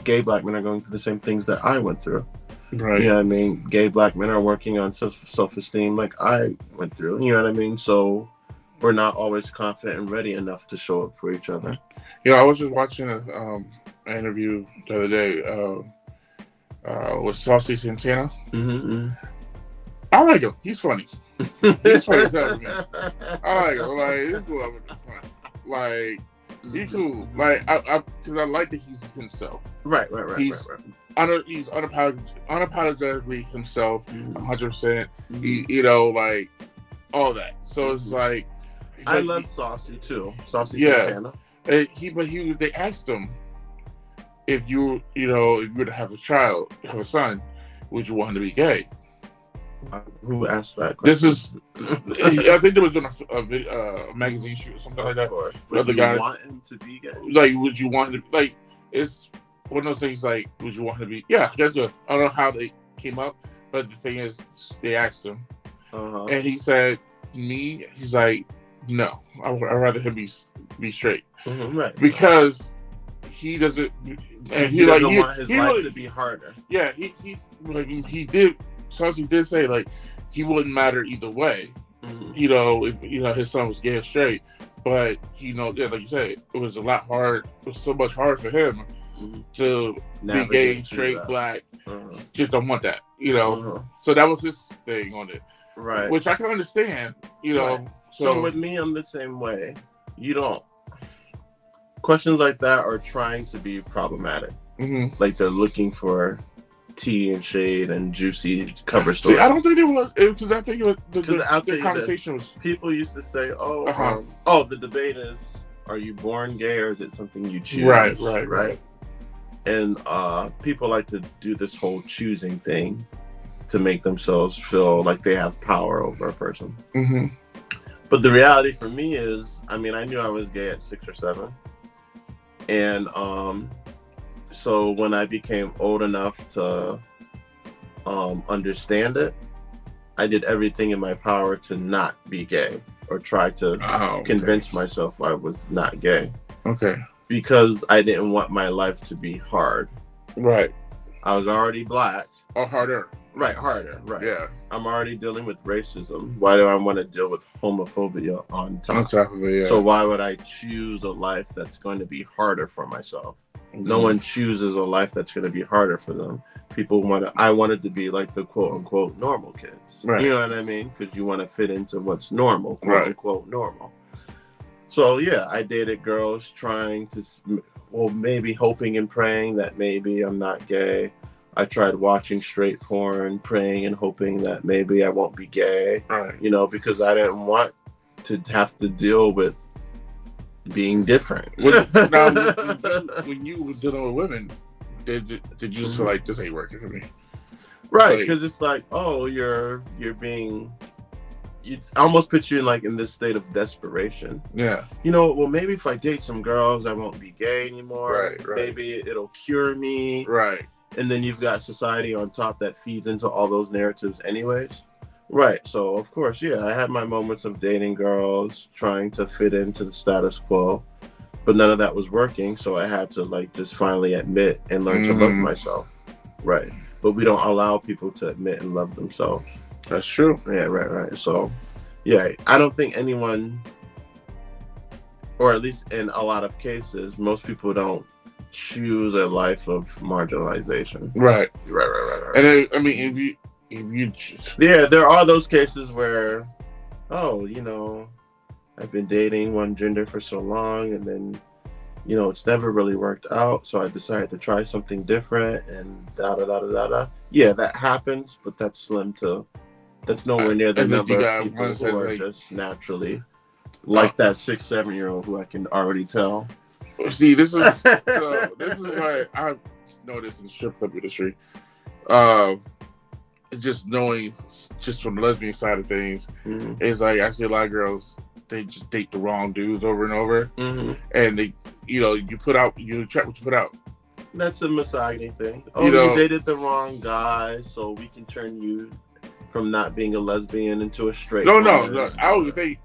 gay black men are going through the same things that I went through. Right. You know what I mean? Gay black men are working on self-esteem like I went through. You know what I mean? So we're not always confident and ready enough to show up for each other. Yeah, I was just watching an interview the other day with Saucy Santana. I like him. He's funny. He's funny as hell, man. I like him. Like, he's cool. Like, he's cool. Like, because I like that he's himself. Right. He's unapologetically himself, 100%. You know, like all that. So it's like, I love Saucy too. Saucy yeah. Santana. And they asked him if if you were to have a son, would you want him to be gay? Who asked that question? This is, I think there was on a magazine shoot or something like that. Would you want him to be gay? Like, would you want him to, like, it's one of those things, like, would you want him to be, yeah, that's good. I don't know how they came up, but the thing is, they asked him, and he said, he's like, no, I'd rather him be straight. Right. Because he doesn't, and he doesn't want his life to be harder. Yeah, he did. Chelsea did say, like, he wouldn't matter either way. If his son was gay or straight, but like you said, it was a lot hard. It was so much harder for him to be gay, straight, black. Just don't want that. So that was his thing on it, right? Which I can understand. Right. So with me, I'm the same way. Questions like that are trying to be problematic. Like they're looking for tea and shade and juicy cover story. See, I don't think it was, because I think it was the conversation was. People used to say, the debate is, are you born gay or is it something you choose? Right. And people like to do this whole choosing thing to make themselves feel like they have power over a person. But the reality for me is, I knew I was gay at 6 or 7, and so when I became old enough to understand it, I did everything in my power to not be gay or try to convince myself I was not gay. Okay. Because I didn't want my life to be hard. Right. I was already black. Or harder. Right, harder. Right. Yeah. I'm already dealing with racism. Why do I want to deal with homophobia on top? On top of it, yeah. So why would I choose a life that's going to be harder for myself? No one chooses a life that's going to be harder for them. I wanted to be like the quote unquote normal kids. Right. You know what I mean? Because you want to fit into what's normal, quote unquote normal. So yeah, I dated girls trying to, maybe hoping and praying that maybe I'm not gay. I tried watching straight porn, praying and hoping that maybe I won't be gay. Right. Because I didn't want to have to deal with being different. Now, when you were dealing with women, did you just feel like this ain't working for me? Right, because it's like, you're being. It's almost put you in this state of desperation. Yeah. Maybe if I date some girls, I won't be gay anymore. Right. Maybe it'll cure me. Right. And then you've got society on top that feeds into all those narratives anyways. Right. So, of course, yeah, I had my moments of dating girls, trying to fit into the status quo, but none of that was working. So I had to just finally admit and learn to love myself. Right. But we don't allow people to admit and love themselves. That's true. Yeah, right. So, yeah, I don't think anyone, or at least in a lot of cases, most people don't choose a life of marginalization. Right. And then, if you there are those cases where, I've been dating one gender for so long, and then, it's never really worked out, so I decided to try something different, and Yeah, that happens, but that's that's nowhere near the number of people who are just naturally like that 6-7-year-old who I can already tell. See, this is why I noticed in the strip club industry. Just knowing, just from the lesbian side of things, it's like I see a lot of girls, they just date the wrong dudes over and over, and they, you check what you put out. That's a misogyny thing. You dated the wrong guy, so we can turn you from not being a lesbian into a straight. No. I would think,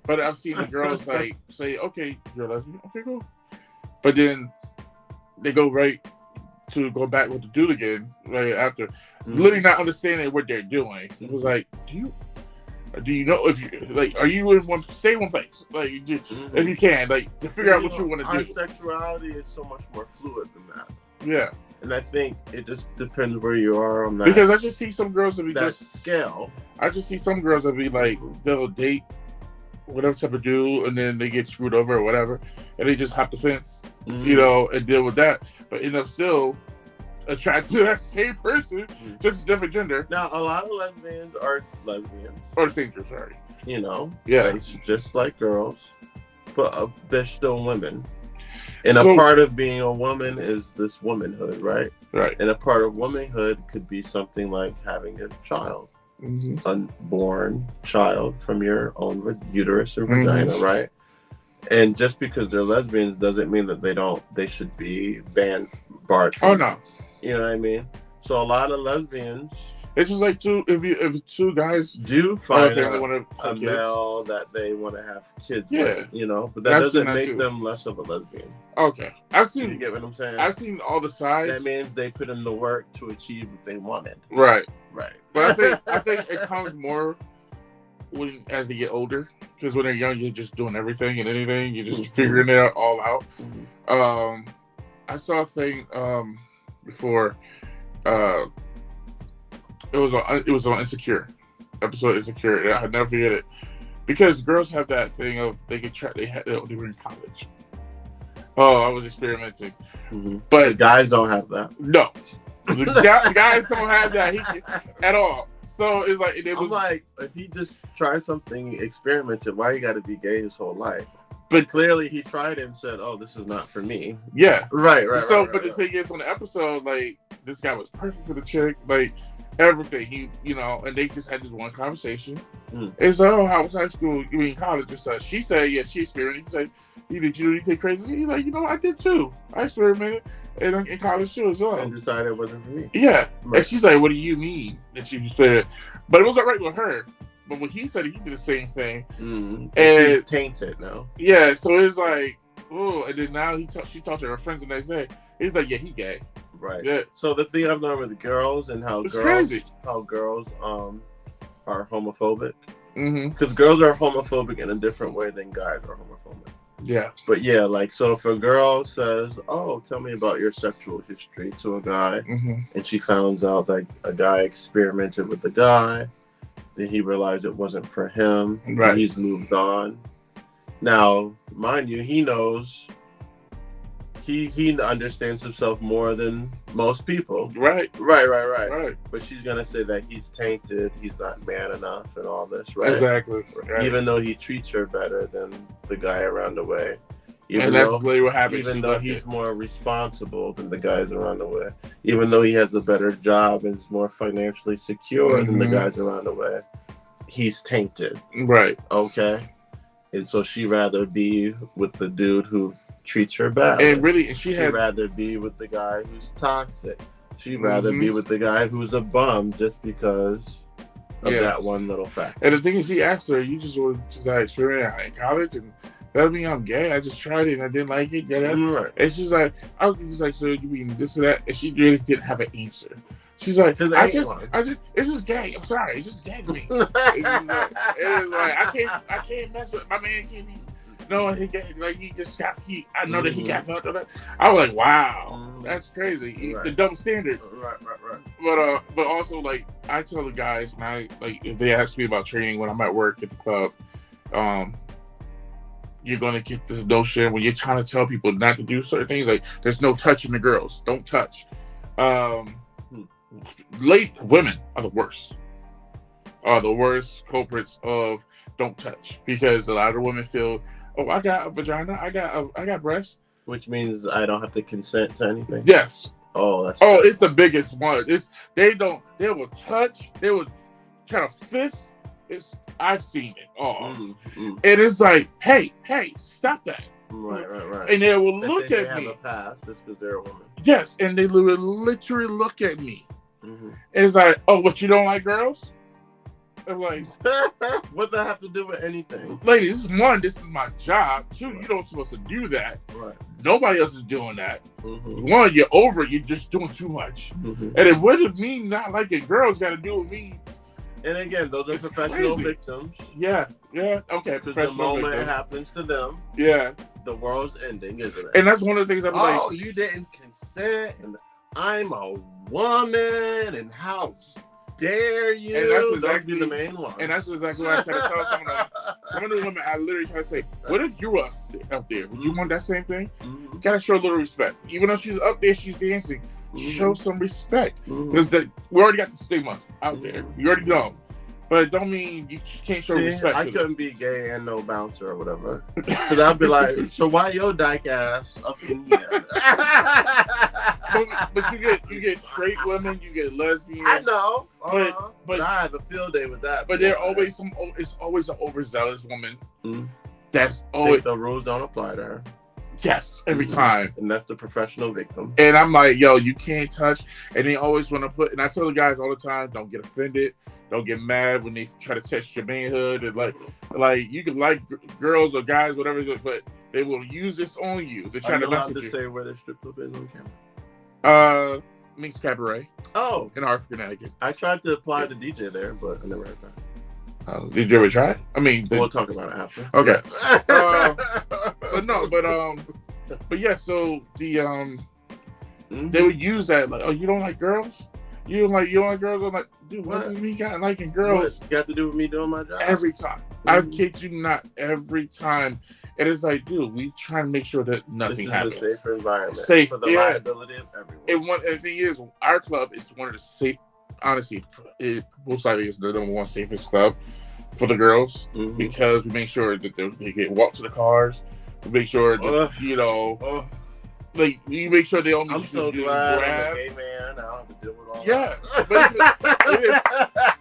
but I've seen the girls say, "Okay, you're a lesbian. Okay, cool," but then they go go back with the dude again, after literally not understanding what they're doing. It was like, do you know if you are you in stay in one place, if you can, to figure out what you want to do. Our sexuality is so much more fluid than that. Yeah. And I think it just depends where you are on that. Because I just see some girls that be that scale. I just see some girls that be they'll date whatever type of dude, and then they get screwed over or whatever, and they just hop the fence, and deal with that, but end up still attracted to that same person, just a different gender. Now, a lot of lesbians are lesbians. Or the same gender, sorry. Yeah. It's just like girls, but they're still women. And a part of being a woman is this womanhood, right? Right. And a part of womanhood could be something like having a child, unborn child from your own uterus and vagina, right? And just because they're lesbians doesn't mean that they should be barred from. Oh no. You know what I mean? So a lot of lesbians, it's just like if two guys do find a male that they want to have kids with, but that doesn't make them less of a lesbian. Okay. You get what I'm saying? I've seen all the sides. That means they put in the work to achieve what they wanted. Right. But I think it comes more as they get older, because when they're young, you're just doing everything and anything. You're just figuring it all out. I saw a thing before. It was on Insecure, episode Insecure. I'll never forget it, because girls have that thing of they were in college. Oh, I was experimenting, but the guys don't have that. No, the guys don't have that at all. So it's like I'm like, if he just tried something, experimented, why you got to be gay his whole life? But clearly he tried it and said, "Oh, this is not for me." Yeah, right. So, but the thing is, on the episode, like, this guy was perfect for the chick, like everything. He, and they just had this one conversation. It's like, "Oh, how was high school? You mean college and stuff?" She said, "Yeah, she experimented." He said, "Did you do anything crazy?" He's like, "I did too. I experimented in college too as well." And decided it wasn't for me. Yeah, right. And she's like, "What do you mean that she experimented?" But it was all right with her. But when he said it, he did the same thing. And he's tainted now. Yeah, so it's like, oh, and then now she talked to her friends the next day. He's like, yeah, he gay. Right. Yeah. So the thing I've learned with the girls and how girls are homophobic. Because girls are homophobic in a different way than guys are homophobic. Yeah. But yeah, like, so if a girl says, "Oh, tell me about your sexual history," to a guy, and she finds out that a guy experimented with the guy, then he realized it wasn't for him. Right. And he's moved on. Now, mind you, he knows he understands himself more than most people. Right. But she's gonna say that he's tainted, he's not man enough, and all this, right? Exactly. Right. Even though he treats her better than the guy around the way. And that's literally what happened. Even though he's more responsible than the guys around the way. Even though he has a better job and is more financially secure than the guys around the way. He's tainted. Right. Okay. And so she'd rather be with the dude who treats her bad. And she'd rather be with the guy who's toxic. She'd rather be with the guy who's a bum just because of that one little fact. And the thing is, he asked her, "You just want to experience in college?" And that mean I'm gay? I just tried it and I didn't like it. Right. And she's like, I was just like, "So you mean this or that?" And she really didn't have an answer. She's like, it's just gay. I'm sorry, it's just gay to me. It's like I can't mess with my man. Can't be. No, he got like I know that he got fucked up. I was like, wow, that's crazy. The double standard. Right. But also, like, I tell the guys when if they ask me about training when I'm at work at the club, you're gonna get this notion when you're trying to tell people not to do certain things. Like, there's no touching the girls. Don't touch. Late women are the worst. Are the worst culprits of don't touch, because a lot of the women feel, "Oh, I got a vagina, I got breasts," which means I don't have to consent to anything. Yes. It's the biggest one. They will touch, they will kind of fist. I've seen it all, and it's like, hey, stop that. Right. And they will look at me. Have a pass just because they're a woman. Yes, and they will literally look at me. And it's like, "Oh, what, you don't like girls?" I'm like, what does that have to do with anything? Ladies, one, this is my job. Two, you don't supposed to do that. Right. Nobody else is doing that. One, you're just doing too much. And then what does me not liking girls got to do with me? And again, those are professional victims. Yeah, okay. Because the moment it happens to them, the world's ending, isn't it? And that's one of the things I'm like, "Oh, you didn't consent, and I'm a woman, and how dare you?" And that's exactly the main one. And that's exactly what I try to tell some of the women. I literally try to say, "What if you were up there? Would you want that same thing?" You gotta show a little respect. Even though she's up there, she's dancing. Show some respect, because we already got the stigma out there. You already know. but it don't mean you can't show respect. I couldn't be gay and no bouncer or whatever. Because I'd be like, so why your dyke ass up in here? but you get straight women, you get lesbians. I know. But I have a field day with that. But there always it's always an overzealous woman. Mm-hmm. That's always the rules don't apply to her. Yes, every time. And that's the professional victim. And I'm like, yo, you can't touch. And they always want to put, and I tell the guys all the time, don't get offended. Don't get mad when they try to test your manhood. And like you can like girls or guys, whatever, but they will use this on you. They're trying to message you. Say where the strip club is on camera. Meets Cabaret. Oh. In Hartford, Connecticut. I tried to apply to DJ there, but I never had that. Did you ever try? I mean, we'll talk about it after. Okay. But yeah. So the they would use that like, oh, you don't like girls? You don't like girls? I'm like, dude, what does me got liking girls? What got to do with me doing my job? Every time. I kid you not. Every time. And it's like, dude, we try to make sure that nothing happens. This is a safer environment. Safe for the liability of everyone. And the thing is, our club is one of the safe. Honestly, it most likely is the number one safest club for the girls because we make sure that they get walked to the cars. We make sure that like we make sure they only. I'm so glad I'm a gay man. I don't have to deal with all that. But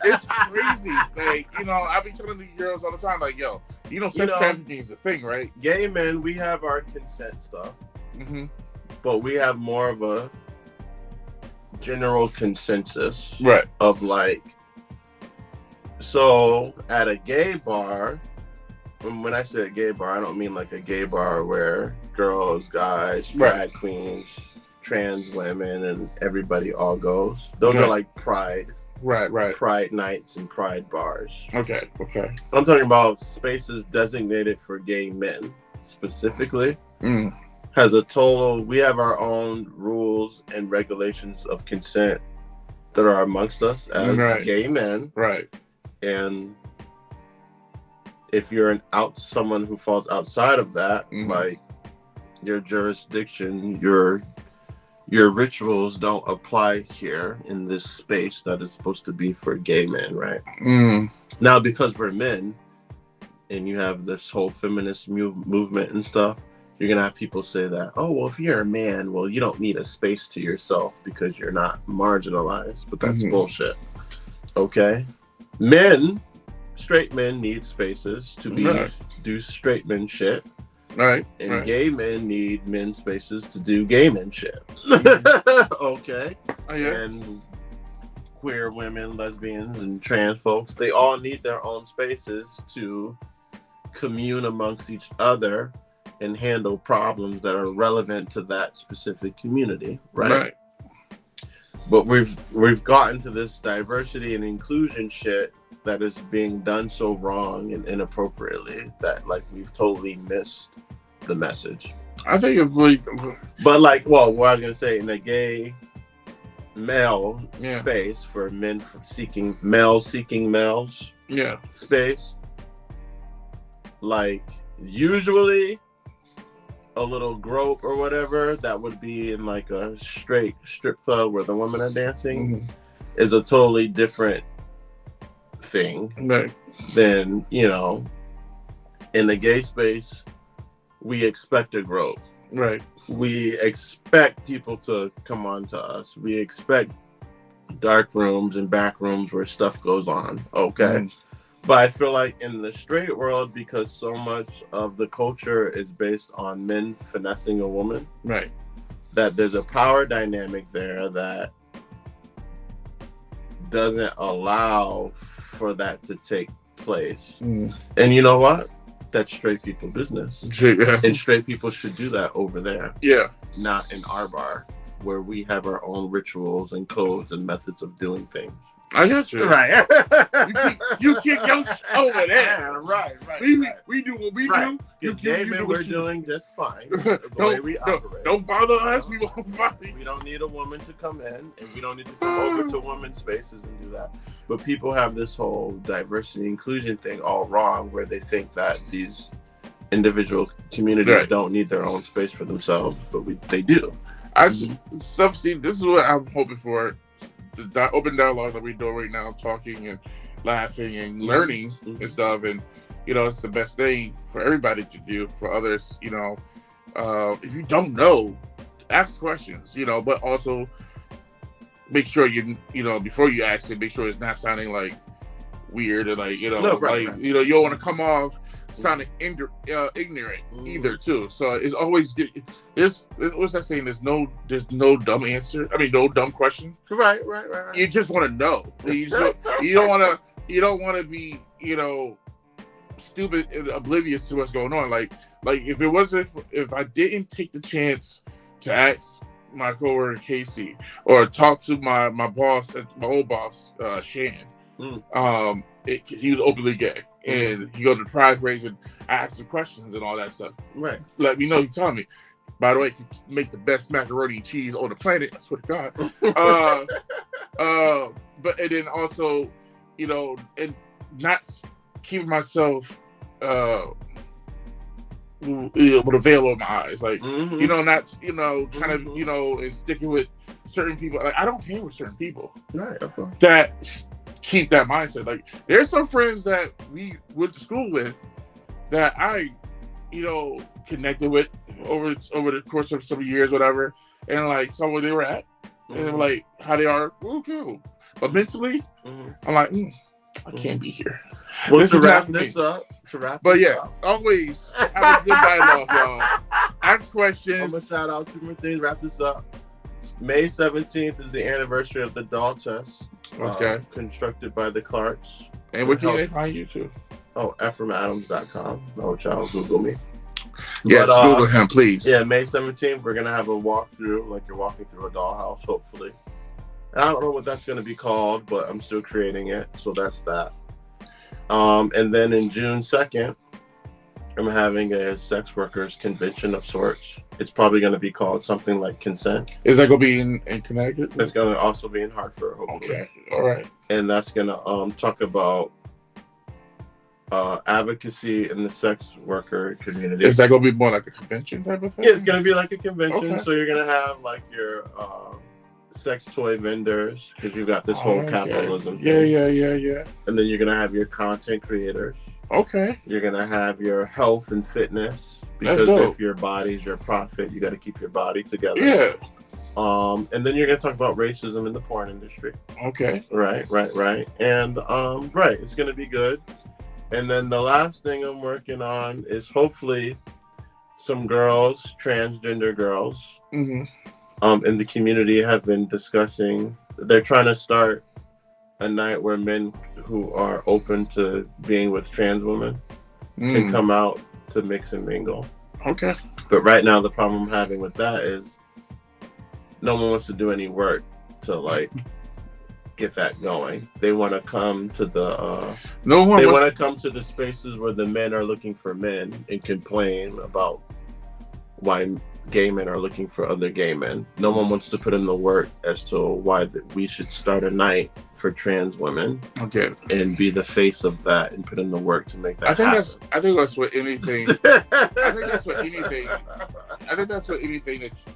it's crazy. Like I be telling the girls all the time, like, yo, sex trafficking is a thing, right? Gay men, we have our consent stuff, but we have more of a general consensus, right? Of like, so at a gay bar, when I say a gay bar, I don't mean like a gay bar where girls, guys, drag queens, trans women, and everybody all goes. Those are like pride. Right. Pride nights and pride bars. Okay. I'm talking about spaces designated for gay men specifically. We have our own rules and regulations of consent that are amongst us as gay men. Right. And if you're someone who falls outside of that, like your jurisdiction, your rituals don't apply here in this space that is supposed to be for gay men, right? Now, because we're men and you have this whole feminist movement and stuff, you're going to have people say that, oh, well, if you're a man, well, you don't need a space to yourself because you're not marginalized. But that's bullshit. Okay? Straight men need spaces to do straight men shit. Right. And gay men need men's spaces to do gay men shit. Okay. Oh, yeah. And queer women, lesbians, and trans folks, they all need their own spaces to commune amongst each other and handle problems that are relevant to that specific community, right? But we've gotten to this diversity and inclusion shit that is being done so wrong and inappropriately that like we've totally missed the message. I think it's like, but like, well, what I was gonna say in the gay male space for men seeking males space, like usually a little grope or whatever that would be in like a straight strip club where the women are dancing is a totally different thing than in the gay space we expect a grope, right? We expect people to come on to us. We expect dark rooms and back rooms where stuff goes on, okay? But I feel like in the straight world, because so much of the culture is based on men finessing a woman, right? That there's a power dynamic there that doesn't allow for that to take place. And you know what? That's straight people business. And straight people should do that over there. Yeah. Not in our bar, where we have our own rituals and codes and methods of doing things. I got you. Right. you kick your over there. Right. We do what we do. Because gay men, we're doing just fine. The way we operate. Don't bother us. We won't bother you. We don't need a woman to come in, and we don't need to come over to women's spaces and do that. But people have this whole diversity inclusion thing all wrong, where they think that these individual communities don't need their own space for themselves, but they do. See, this is what I'm hoping for. The open dialogue that we're doing right now, talking, and laughing and learning and stuff. And, you know, it's the best thing for everybody to do, for others, you know. If you don't know, ask questions, you know, but also make sure you know, before you ask it, make sure it's not sounding like weird or like, you know, you know, you don't want to come off sounding ignorant either too. So it's always good. What's that saying? There's no dumb answer. I mean, no dumb question. Right. You just want to know. You don't want to be, you know, stupid and oblivious to what's going on. Like if I didn't take the chance to ask my coworker Casey or talk to my boss, my old boss, Shan. He was openly gay, and he go to pride parades and ask the questions and all that stuff. Right. Let me know. He told me. By the way, you make the best macaroni and cheese on the planet. I swear to God. But and then also, you know, and not keeping myself with a veil over my eyes, like you know, not, you know, kind of, you know, and sticking with certain people. Like I don't hang with certain people, right? Of course. That keep that mindset. Like there's some friends that we went to school with that I, you know, connected with over the course of some years, whatever, and like saw where they were at and like how they are. Cool. But mentally, I'm like, I can't be here. Well, to wrap this up. Always have a good dialogue, y'all. Ask questions. I'm gonna shout out 2 more things. Wrap this up. May 17th is the anniversary of the doll test. Okay. Constructed by the Clarks. And where can they find you too? Oh, EphraimAdamz.com. Oh, child, Google me. Yes, Google him, please. Yeah, May 17th, we're gonna have a walkthrough, like you're walking through a dollhouse, hopefully. I don't know what that's gonna be called, but I'm still creating it, so that's that. And then in June 2nd, I'm having a sex workers convention of sorts. It's probably going to be called something like Consent. Is that going to be in Connecticut? It's going to also be in Hartford, hopefully. Okay, all right. And that's going to talk about advocacy in the sex worker community. Is that going to be more like a convention type of thing? Yeah, it's going to be like a convention. Okay. So you're going to have like your sex toy vendors, because you've got this whole capitalism thing. Yeah. And then you're going to have your content creators. Okay. You're going to have your health and fitness, because if your body's your profit, you got to keep your body together. Yeah. And then you're going to talk about racism in the porn industry. Okay. Right. And it's going to be good. And then the last thing I'm working on is hopefully some girls, transgender girls, in the community have been discussing. They're trying to start a night where men who are open to being with trans women can come out to mix and mingle. Okay. But right now, the problem I'm having with that is no one wants to do any work to like get that going. They want to come to the come to the spaces where the men are looking for men and complain about why gay men are looking for other gay men. No one wants to put in the work as to why we should start a night for trans women. Okay. And be the face of that and put in the work to make that happen. I think that's what anything that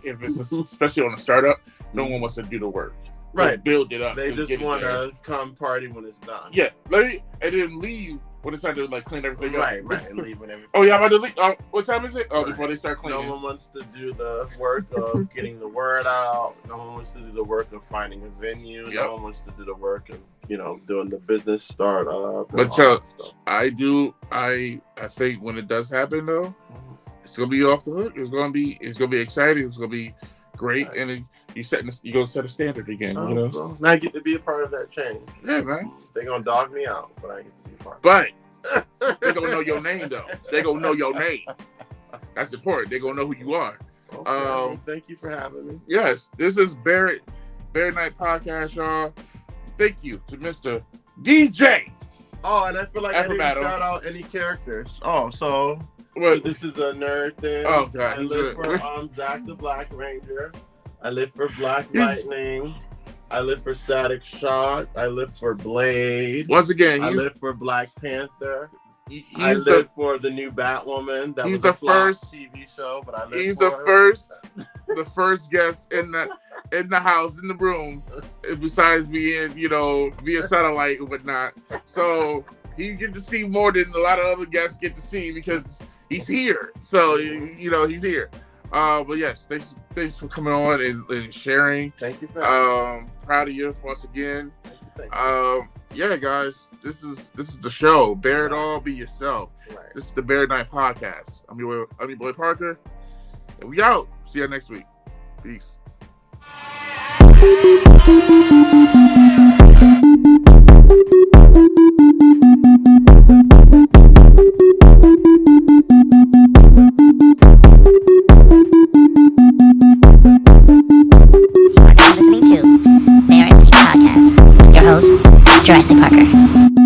if it's especially on a startup, no one wants to do the work. Right. Build it up. They just want to come party when it's done. Yeah. And then leave when it's time to like clean everything up. Right. And leave when everything. Oh yeah, I'm about to leave. What time is it? Oh, right. Before they start cleaning. No one wants to do the work of getting the word out. No one wants to do the work of finding a venue. Yep. No one wants to do the work of, doing the business startup. But I think when it does happen though, it's gonna be off the hook. It's gonna be exciting. It's gonna be great, right. And you go set a standard again. So now I get to be a part of that change. Yeah, man. They're gonna dog me out, but I get to be a part. But they're gonna know your name though. They're gonna know your name. That's important. They're gonna know who you are. Okay, well, thank you for having me. Yes, this is BearatNight podcast, y'all. Thank you to Mr. DJ. Oh, and I feel like Ephraim I didn't Adamz. shout out any characters. Oh, so this is a nerd thing. Oh God, I live for Zach the Black Ranger. I live for Black Lightning. I live for Static Shock. I live for Blade. Once again, I live for Black Panther. I live for the new Batwoman. That was the first TV show, but I live for the first guest in that. in the house, in the room, besides being, via satellite and whatnot. So he get to see more than a lot of other guests get to see because he's here. So, he's here. But yes, thanks for coming on and sharing. Thank you for proud of you once again. Thank you. Yeah, guys, this is the show. Bear it all, be yourself. Right. This is the BearatNight podcast. I'm your boy Parker, and we out. See you next week. Peace. You are now listening to BearatNight podcast with your host, Jurassic Parker.